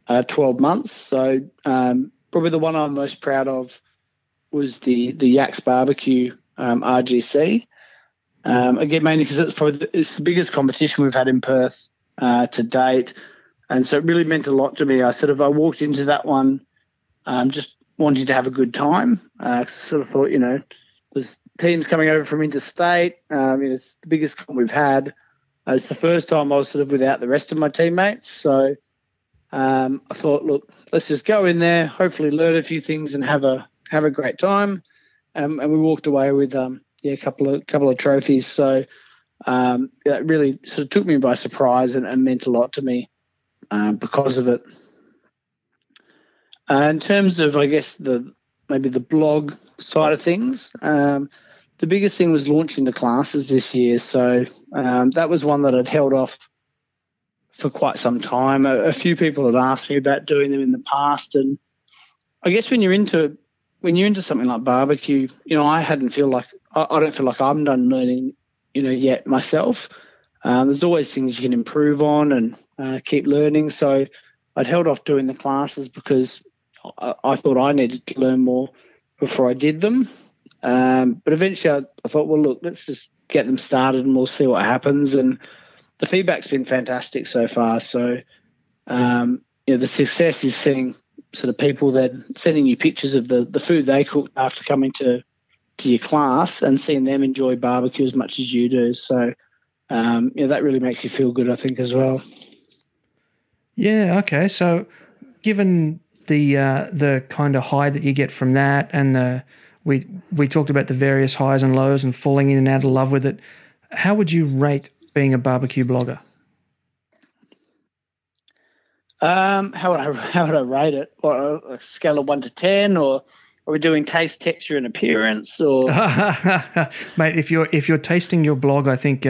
12 months. So probably the one I'm most proud of was the Gusface Barbecue RGC. Again, mainly because it's the biggest competition we've had in Perth to date, and so it really meant a lot to me. I walked into that one just wanting to have a good time. I sort of thought, there's teams coming over from interstate. It's the biggest comp we've had. It's the first time I was sort of without the rest of my teammates, so I thought, look, let's just go in there, hopefully learn a few things and have a great time. And we walked away with a couple of trophies. So that really sort of took me by surprise and meant a lot to me because of it. In terms of, I guess, maybe the blog side of things, the biggest thing was launching the classes this year. So that was one that I'd held off for quite some time. A few people had asked me about doing them in the past, and I guess when you're into something like barbecue, I don't feel like I'm done learning, yet myself. There's always things you can improve on and keep learning. So I'd held off doing the classes because I thought I needed to learn more before I did them. But eventually I thought, well, look, let's just get them started and we'll see what happens. And the feedback's been fantastic so far. So, the success is seeing sort of people then sending you pictures of the food they cooked after coming to your class and seeing them enjoy barbecue as much as you do. So, that really makes you feel good, I think, as well. Yeah. Okay. So given the kind of high that you get from that, and we talked about the various highs and lows and falling in and out of love with it, how would you rate being a barbecue blogger? How would I rate it? What, a scale of 1 to 10, or are we doing taste, texture, and appearance? Or mate, if you're tasting your blog, I think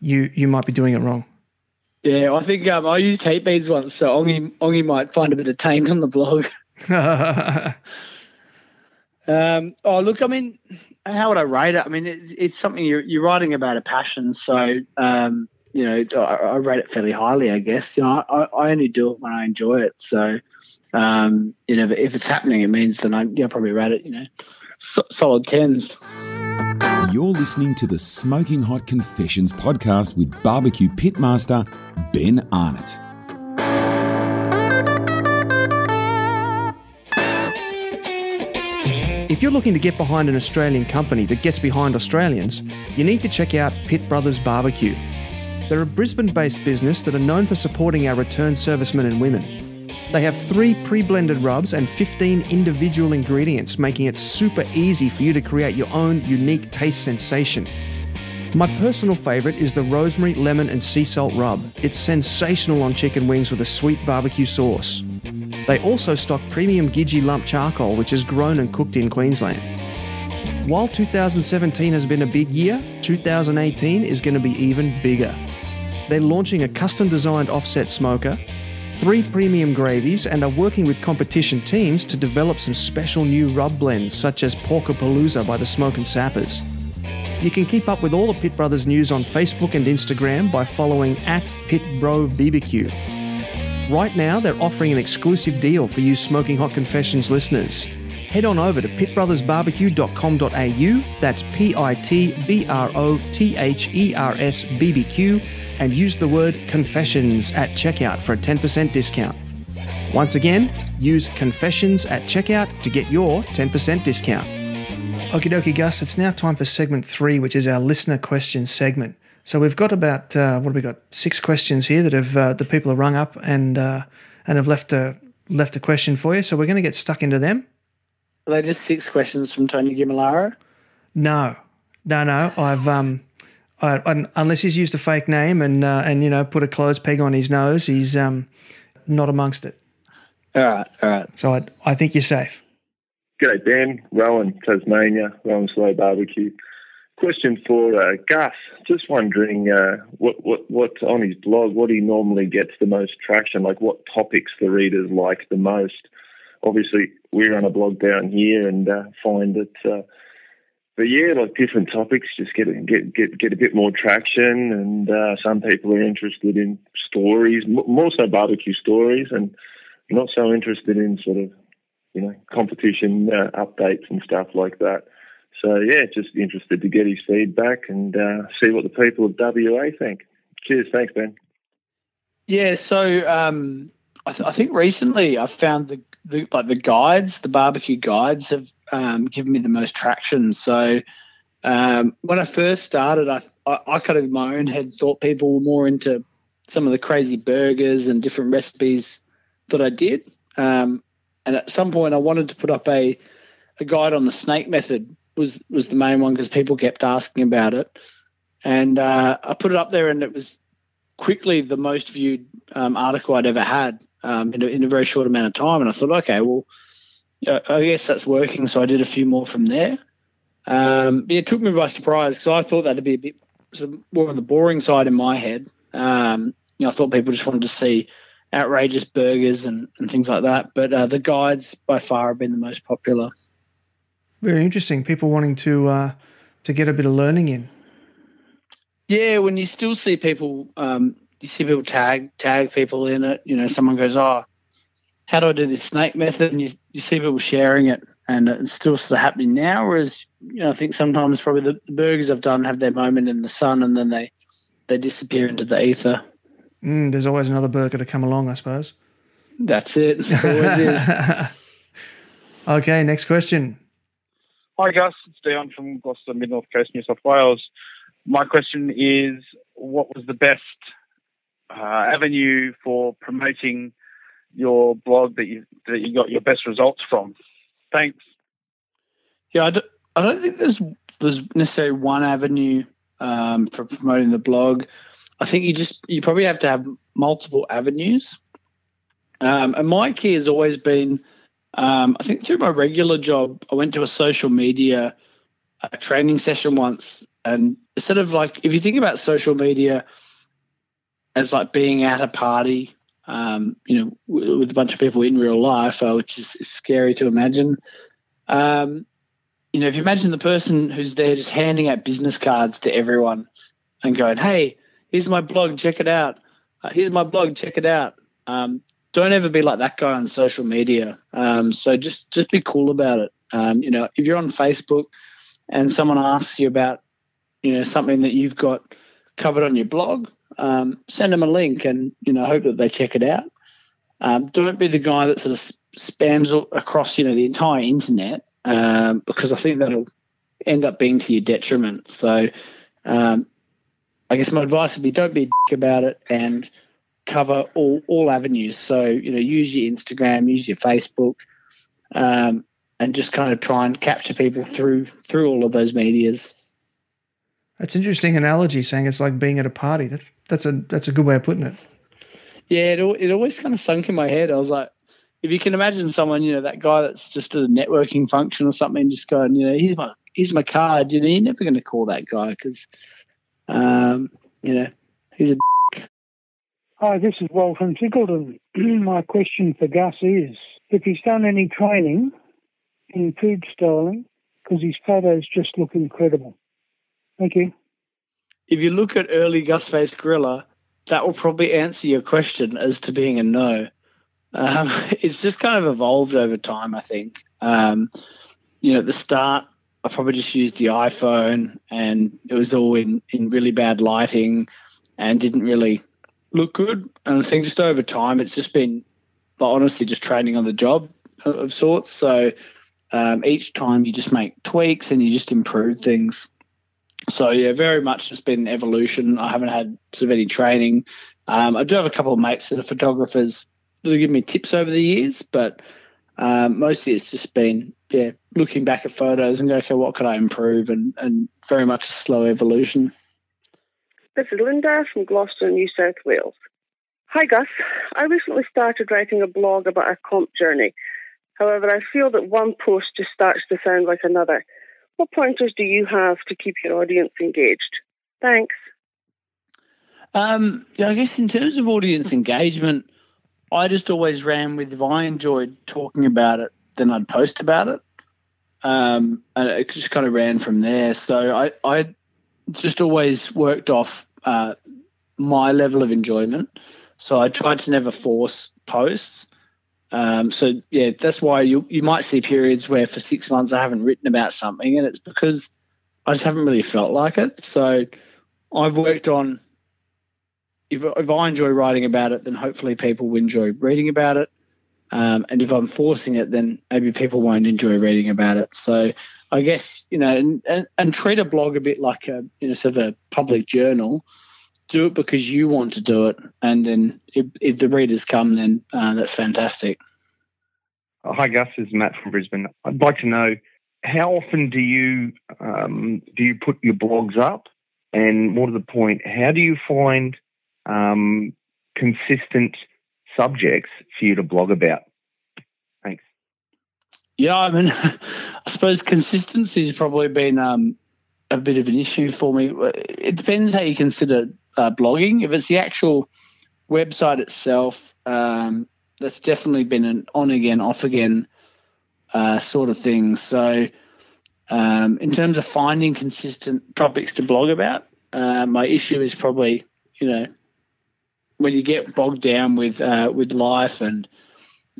you might be doing it wrong. Yeah, I think I used heat beads once, so Ongi might find a bit of taint on the blog. Look, I mean, how would I rate it? I mean, it's something you're writing about a passion, so I rate it fairly highly, I guess. I only do it when I enjoy it. So, if it's happening, it means then I probably rate it, solid 10s. You're listening to the Smoking Hot Confessions podcast with barbecue pitmaster Ben Arnott. If you're looking to get behind an Australian company that gets behind Australians, you need to check out Brothers BBQ. They're a Brisbane-based business that are known for supporting our returned servicemen and women. They have 3 pre-blended rubs and 15 individual ingredients, making it super easy for you to create your own unique taste sensation. My personal favourite is the rosemary, lemon and sea salt rub. It's sensational on chicken wings with a sweet barbecue sauce. They also stock premium Gidgee lump charcoal, which is grown and cooked in Queensland. While 2017 has been a big year, 2018 is going to be even bigger. They're launching a custom-designed offset smoker, 3 premium gravies, and are working with competition teams to develop some special new rub blends such as Porkapalooza by the Smoke and Sappers. You can keep up with all the Pit Brothers news on Facebook and Instagram by following @PitBroBBQ. Right now, they're offering an exclusive deal for you Smoking Hot Confessions listeners. Head on over to pitbrothersbarbecue.com.au, that's PitBrothersBBQ, and use the word confessions at checkout for a 10% discount. Once again, use confessions at checkout to get your 10% discount. Okie dokie, Gus, it's now time for segment 3, which is our listener questions segment. So we've got about what have we got? 6 questions here that have the people have rung up and have left a question for you. So we're going to get stuck into them. Are they just 6 questions from Tony Gimilaro? No. I've unless he's used a fake name and put a clothes peg on his nose, he's not amongst it. All right. So I think you're safe. G'day, Ben. Rowan, Tasmania, Rowan Slow Barbecue. Question for Gus. Just wondering what on his blog, what he normally gets the most traction, like what topics the readers like the most. Obviously, we run a blog down here and find that, like different topics just get a bit more traction, and some people are interested in stories, more so barbecue stories, and not so interested in sort of, competition updates and stuff like that. So, yeah, just interested to get his feedback and see what the people of WA think. Cheers. Thanks, Ben. Yeah, so I think recently I found the guides, the barbecue guides have given me the most traction. So when I first started, I kind of in my own head thought people were more into some of the crazy burgers and different recipes that I did. And at some point I wanted to put up a guide on the snake method was the main one because people kept asking about it. And I put it up there and it was quickly the most viewed article I'd ever had in a very short amount of time. And I thought, okay, well, I guess that's working. So I did a few more from there. It took me by surprise because I thought that'd be a bit sort of more on the boring side in my head. I thought people just wanted to see outrageous burgers and things like that. But the guides by far have been the most popular. Very interesting. People wanting to get a bit of learning in. Yeah, when you still see people, you see people tag people in it. Someone goes, "Oh, how do I do this snake method?" And you see people sharing it, and it's still sort of happening now. Whereas, I think sometimes probably the burgers I've done have their moment in the sun, and then they disappear into the ether. There's always another burger to come along, I suppose. That's it. There always is. Okay, next question. Hi, Gus. It's Dion from Gloucester, Mid-North Coast, New South Wales. My question is, what was the best avenue for promoting your blog that you got your best results from? Thanks. Yeah, I don't think there's necessarily one avenue for promoting the blog. I think you probably have to have multiple avenues. And my key has always been, I think through my regular job, I went to a social media training session once, and instead of like, if you think about social media as like being at a party, with a bunch of people in real life, which is scary to imagine. If you imagine the person who's there just handing out business cards to everyone and going, "Hey, here's my blog, check it out. Here's my blog, check it out." Don't ever be like that guy on social media. So just be cool about it. If you're on Facebook and someone asks you about, something that you've got covered on your blog, send them a link and, hope that they check it out. Don't be the guy that sort of spams across, the entire internet, because I think that'll end up being to your detriment. So I guess my advice would be don't be a dick about it and cover all avenues. So, use your Instagram, use your Facebook, and just kind of try and capture people through all of those medias. That's an interesting analogy, saying it's like being at a party. That's a good way of putting it. Yeah, it always kind of sunk in my head. I was like, if you can imagine someone, that guy that's just at a networking function or something, just going, here's my card. You're never going to call that guy because, he's a dick. Hi, this is Wal from Tickleton. My question for Gus is, if he's done any training in food styling, because his photos just look incredible. Thank you. If you look at early Gusface Grillah, that will probably answer your question as to being a no. It's just kind of evolved over time, I think. At the start, I probably just used the iPhone and it was all in really bad lighting and didn't really look good. And I think just over time, it's just been, honestly, just training on the job of sorts. So each time you just make tweaks and you just improve things. So, yeah, very much just been evolution. I haven't had sort of any training. I do have a couple of mates that are photographers that have given me tips over the years, but mostly it's just been, looking back at photos and go, okay, what could I improve? And very much a slow evolution. This is Linda from Gloucester, New South Wales. Hi, Gus. I recently started writing a blog about a comp journey. However, I feel that one post just starts to sound like another. What pointers do you have to keep your audience engaged? Thanks. I guess in terms of audience engagement, I just always ran with, if I enjoyed talking about it, then I'd post about it. And it just kind of ran from there. So I just always worked off my level of enjoyment. So I tried to never force posts. So, yeah, that's why you might see periods where for 6 months I haven't written about something, and it's because I just haven't really felt like it. So I've worked on, if I enjoy writing about it, then hopefully people will enjoy reading about it. And if I'm forcing it, then maybe people won't enjoy reading about it. So I guess, and treat a blog a bit like a, sort of a public journal. Do it because you want to do it, and then if the readers come, then that's fantastic. Hi, Gus. This is Matt from Brisbane. I'd like to know, how often do you put your blogs up, and more to the point, how do you find consistent subjects for you to blog about? Thanks. Yeah, I mean, I suppose consistency has probably been a bit of an issue for me. It depends how you consider blogging. If it's the actual website itself, that's definitely been an on-again, off-again sort of thing. So in terms of finding consistent topics to blog about, my issue is probably, when you get bogged down with life and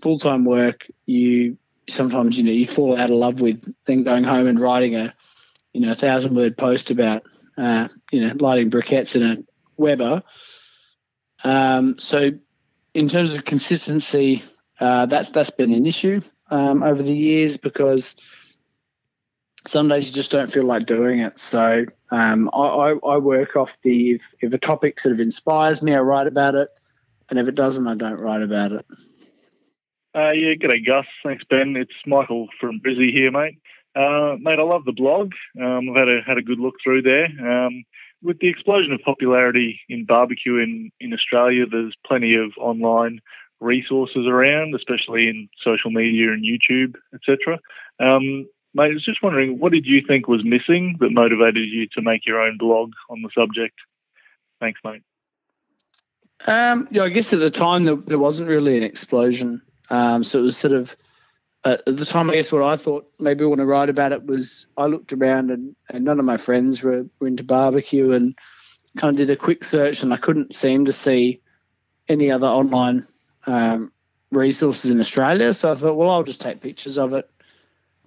full-time work, you sometimes, you fall out of love with then going home and writing a 1,000-word post about, lighting briquettes in a Weber. So in terms of consistency, that's been an issue over the years, because some days you just don't feel like doing it. So I work off if a topic sort of inspires me, I write about it, and if it doesn't, I don't write about it. G'day, Gus. Thanks, Ben. It's Michael from Brizzy here, mate. Mate, I love the blog. I've had a good look through there. With the explosion of popularity in barbecue in Australia, there's plenty of online resources around, especially in social media and YouTube, etc. Mate, I was just wondering, what did you think was missing that motivated you to make your own blog on the subject? Thanks, mate. I guess at the time there wasn't really an explosion. So it was sort of, at the time, I guess what I thought maybe I want to write about it was, I looked around and none of my friends were into barbecue, and kind of did a quick search, and I couldn't seem to see any other online resources in Australia. So I thought, well, I'll just take pictures of it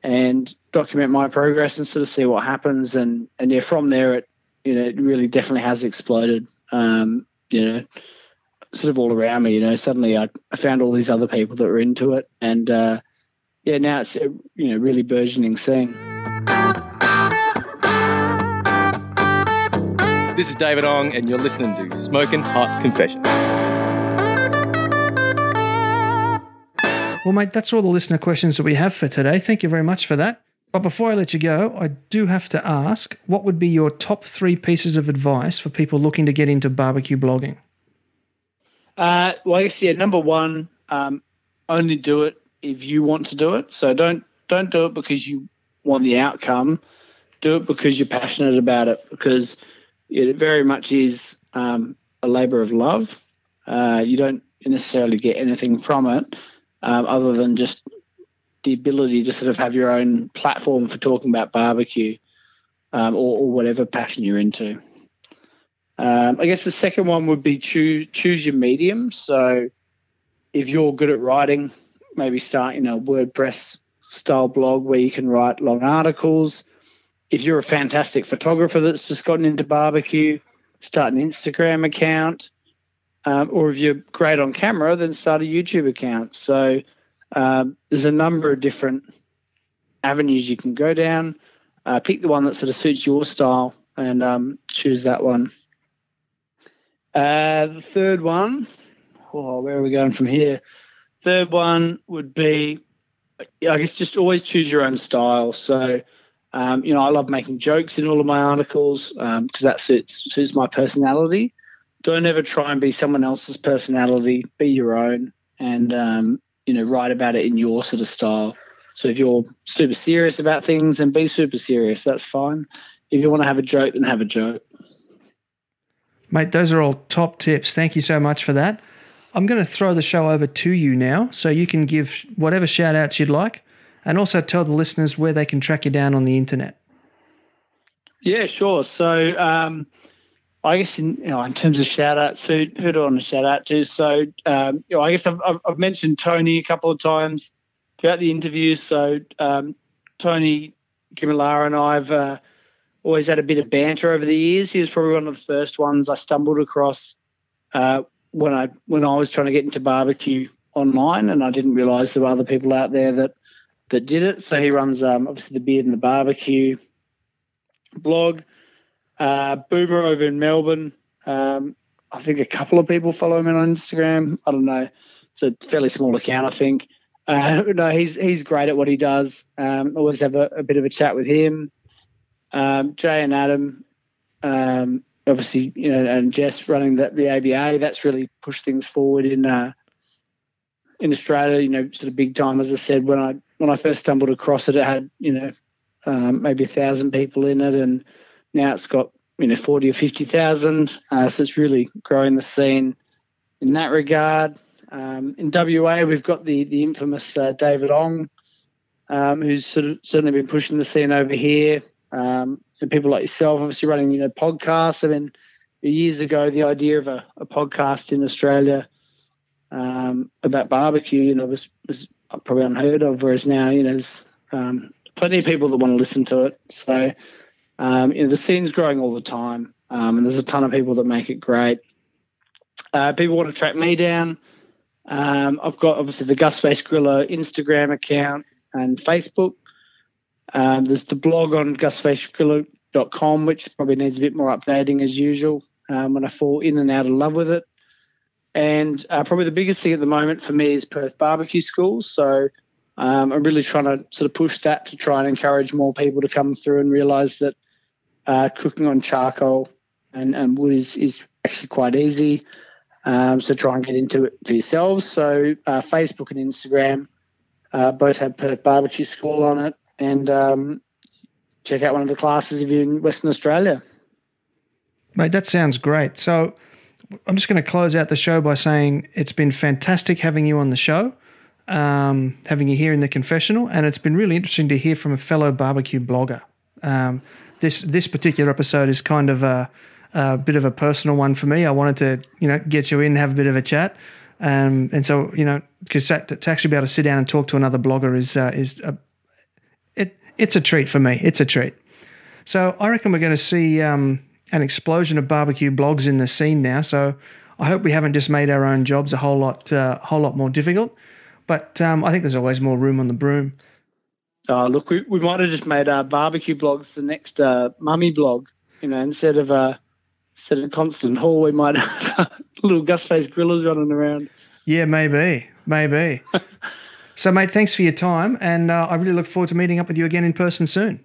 and document my progress and sort of see what happens. And from there, it really definitely has exploded, sort of all around me. Suddenly I found all these other people that were into it, and now it's a really burgeoning scene. This is David Ong, and you're listening to Smoking Hot Confessions. Well, mate, that's all the listener questions that we have for today. Thank you very much for that. But before I let you go, I do have to ask, what would be your top 3 pieces of advice for people looking to get into barbecue blogging? Well, I guess, number one, only do it if you want to do it. So don't do it because you want the outcome. Do it because you're passionate about it, because it very much is a labour of love. You don't necessarily get anything from it other than just the ability to sort of have your own platform for talking about barbecue or whatever passion you're into. I guess the second one would be choose your medium. So if you're good at writing, maybe start a WordPress style blog where you can write long articles. If you're a fantastic photographer that's just gotten into barbecue, start an Instagram account. Or if you're great on camera, then start a YouTube account. So there's a number of different avenues you can go down. Pick the one that sort of suits your style and choose that one. The third one, where are we going from here? Third one would be, I guess, just always choose your own style. So, I love making jokes in all of my articles because that suits my personality. Don't ever try and be someone else's personality. Be your own and, write about it in your sort of style. So if you're super serious about things, then be super serious. That's fine. If you want to have a joke, then have a joke. Mate, those are all top tips. Thank you so much for that. I'm going to throw the show over to you now so you can give whatever shout-outs you'd like and also tell the listeners where they can track you down on the internet. Yeah, sure. So I guess in terms of shout-outs, who do I want to shout out to? So I guess I've mentioned Tony a couple of times throughout the interview. So Tony Gimillara and I have always had a bit of banter over the years. He was probably one of the first ones I stumbled across when I was trying to get into barbecue online, and I didn't realise there were other people out there that did it. So he runs obviously the Beard and the Barbecue blog. Boomer over in Melbourne. I think a couple of people follow him on Instagram. I don't know. It's a fairly small account, I think. No, he's great at what he does. Always have a bit of a chat with him. Jay and Adam, obviously, and Jess running the ABA. That's really pushed things forward in Australia. Sort of big time. As I said, when I first stumbled across it, it had maybe 1,000 people in it, and now it's got 40 or 50,000. So it's really growing the scene in that regard. In WA, we've got the infamous David Ong, who's certainly been pushing the scene over here. And people like yourself, obviously running podcasts. I mean, years ago, the idea of a podcast in Australia about barbecue, was probably unheard of. Whereas now, there's plenty of people that want to listen to it. So. The scene's growing all the time, and there's a ton of people that make it great. People want to track me down. I've got, obviously, the Gusface Grillah Instagram account and Facebook. There's the blog on gusfacegrillah.com, which probably needs a bit more updating as usual when I fall in and out of love with it. And probably the biggest thing at the moment for me is Perth barbecue schools. So I'm really trying to sort of push that to try and encourage more people to come through and realise that cooking on charcoal and wood is actually quite easy. So try and get into it for yourselves. So Facebook and Instagram both have Perth Barbecue School on it, and check out one of the classes if you're in Western Australia. Mate, that sounds great. So I'm just going to close out the show by saying it's been fantastic having you on the show, having you here in the confessional, and it's been really interesting to hear from a fellow barbecue blogger. This particular episode is kind of a bit of a personal one for me. I wanted to, get you in, have a bit of a chat, and so because to actually be able to sit down and talk to another blogger it's a treat for me. It's a treat. So I reckon we're going to see an explosion of barbecue blogs in the scene now. So I hope we haven't just made our own jobs a whole lot more difficult. But I think there's always more room on the broom. Oh, look, we might have just made our barbecue blogs the next mummy blog. Instead of Constant Hall, we might have little Gusface Grillahs running around. Yeah, maybe. So, mate, thanks for your time, and I really look forward to meeting up with you again in person soon.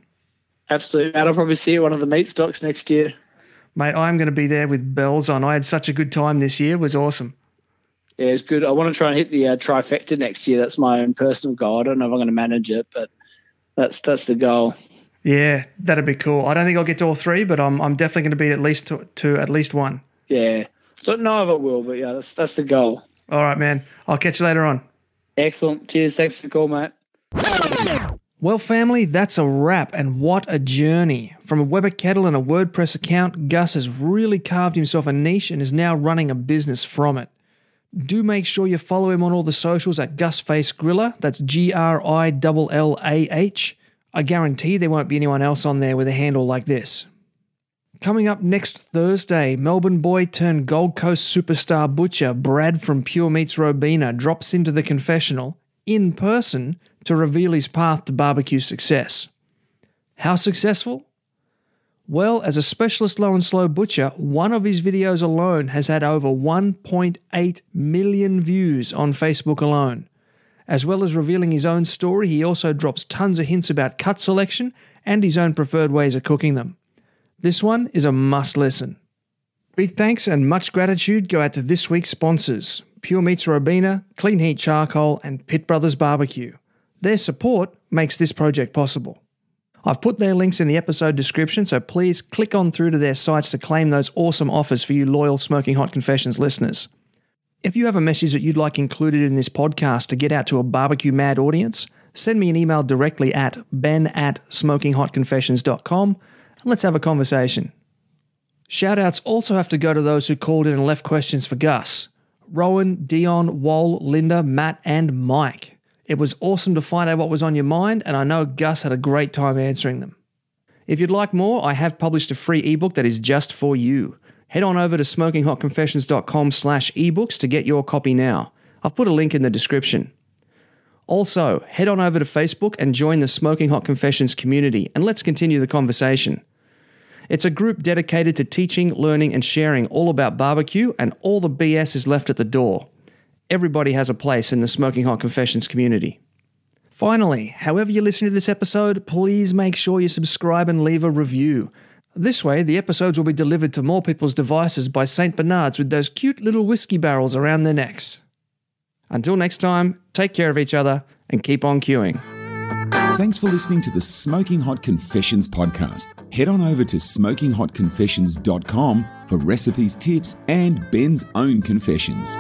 Absolutely, mate. I'll probably see you at one of the meat stocks next year. Mate, I'm going to be there with bells on. I had such a good time this year. It was awesome. Yeah, it's good. I want to try and hit the trifecta next year. That's my own personal goal. I don't know if I'm going to manage it, but that's the goal. Yeah, that'd be cool. I don't think I'll get to all three, but I'm definitely going to be at least one. Yeah, don't know if I will, but yeah, that's the goal. All right, man. I'll catch you later on. Excellent. Cheers. Thanks for the call, mate. Well, family, that's a wrap, and what a journey. From a Weber kettle and a WordPress account, Gus has really carved himself a niche and is now running a business from it. Do make sure you follow him on all the socials at Gusface Grillah. That's GRILLAH. I guarantee there won't be anyone else on there with a handle like this. Coming up next Thursday, Melbourne boy turned Gold Coast superstar butcher Brad from Pure Meats Robina drops into the confessional in person to reveal his path to barbecue success. How successful? Well, as a specialist low and slow butcher, one of his videos alone has had over 1.8 million views on Facebook alone. As well as revealing his own story, he also drops tons of hints about cut selection and his own preferred ways of cooking them. This one is a must listen. Big thanks and much gratitude go out to this week's sponsors, Pure Meats Robina, Clean Heat Charcoal and Pitt Brothers BBQ. Their support makes this project possible. I've put their links in the episode description, so please click on through to their sites to claim those awesome offers for you loyal Smoking Hot Confessions listeners. If you have a message that you'd like included in this podcast to get out to a barbecue-mad audience, send me an email directly at ben@smokinghotconfessions.com and let's have a conversation. Shoutouts also have to go to those who called in and left questions for Gus. Rowan, Dion, Wol, Linda, Matt and Mike. It was awesome to find out what was on your mind, and I know Gus had a great time answering them. If you'd like more, I have published a free ebook that is just for you. Head on over to smokinghotconfessions.com/ebooks to get your copy now. I've put a link in the description. Also, head on over to Facebook and join the Smoking Hot Confessions community, and let's continue the conversation. It's a group dedicated to teaching, learning, and sharing all about barbecue, and all the BS is left at the door. Everybody has a place in the Smoking Hot Confessions community. Finally, however you listen to this episode, please make sure you subscribe and leave a review. This way, the episodes will be delivered to more people's devices by St. Bernards with those cute little whiskey barrels around their necks. Until next time, take care of each other and keep on queuing. Thanks for listening to the Smoking Hot Confessions podcast. Head on over to smokinghotconfessions.com for recipes, tips, and Ben's own confessions.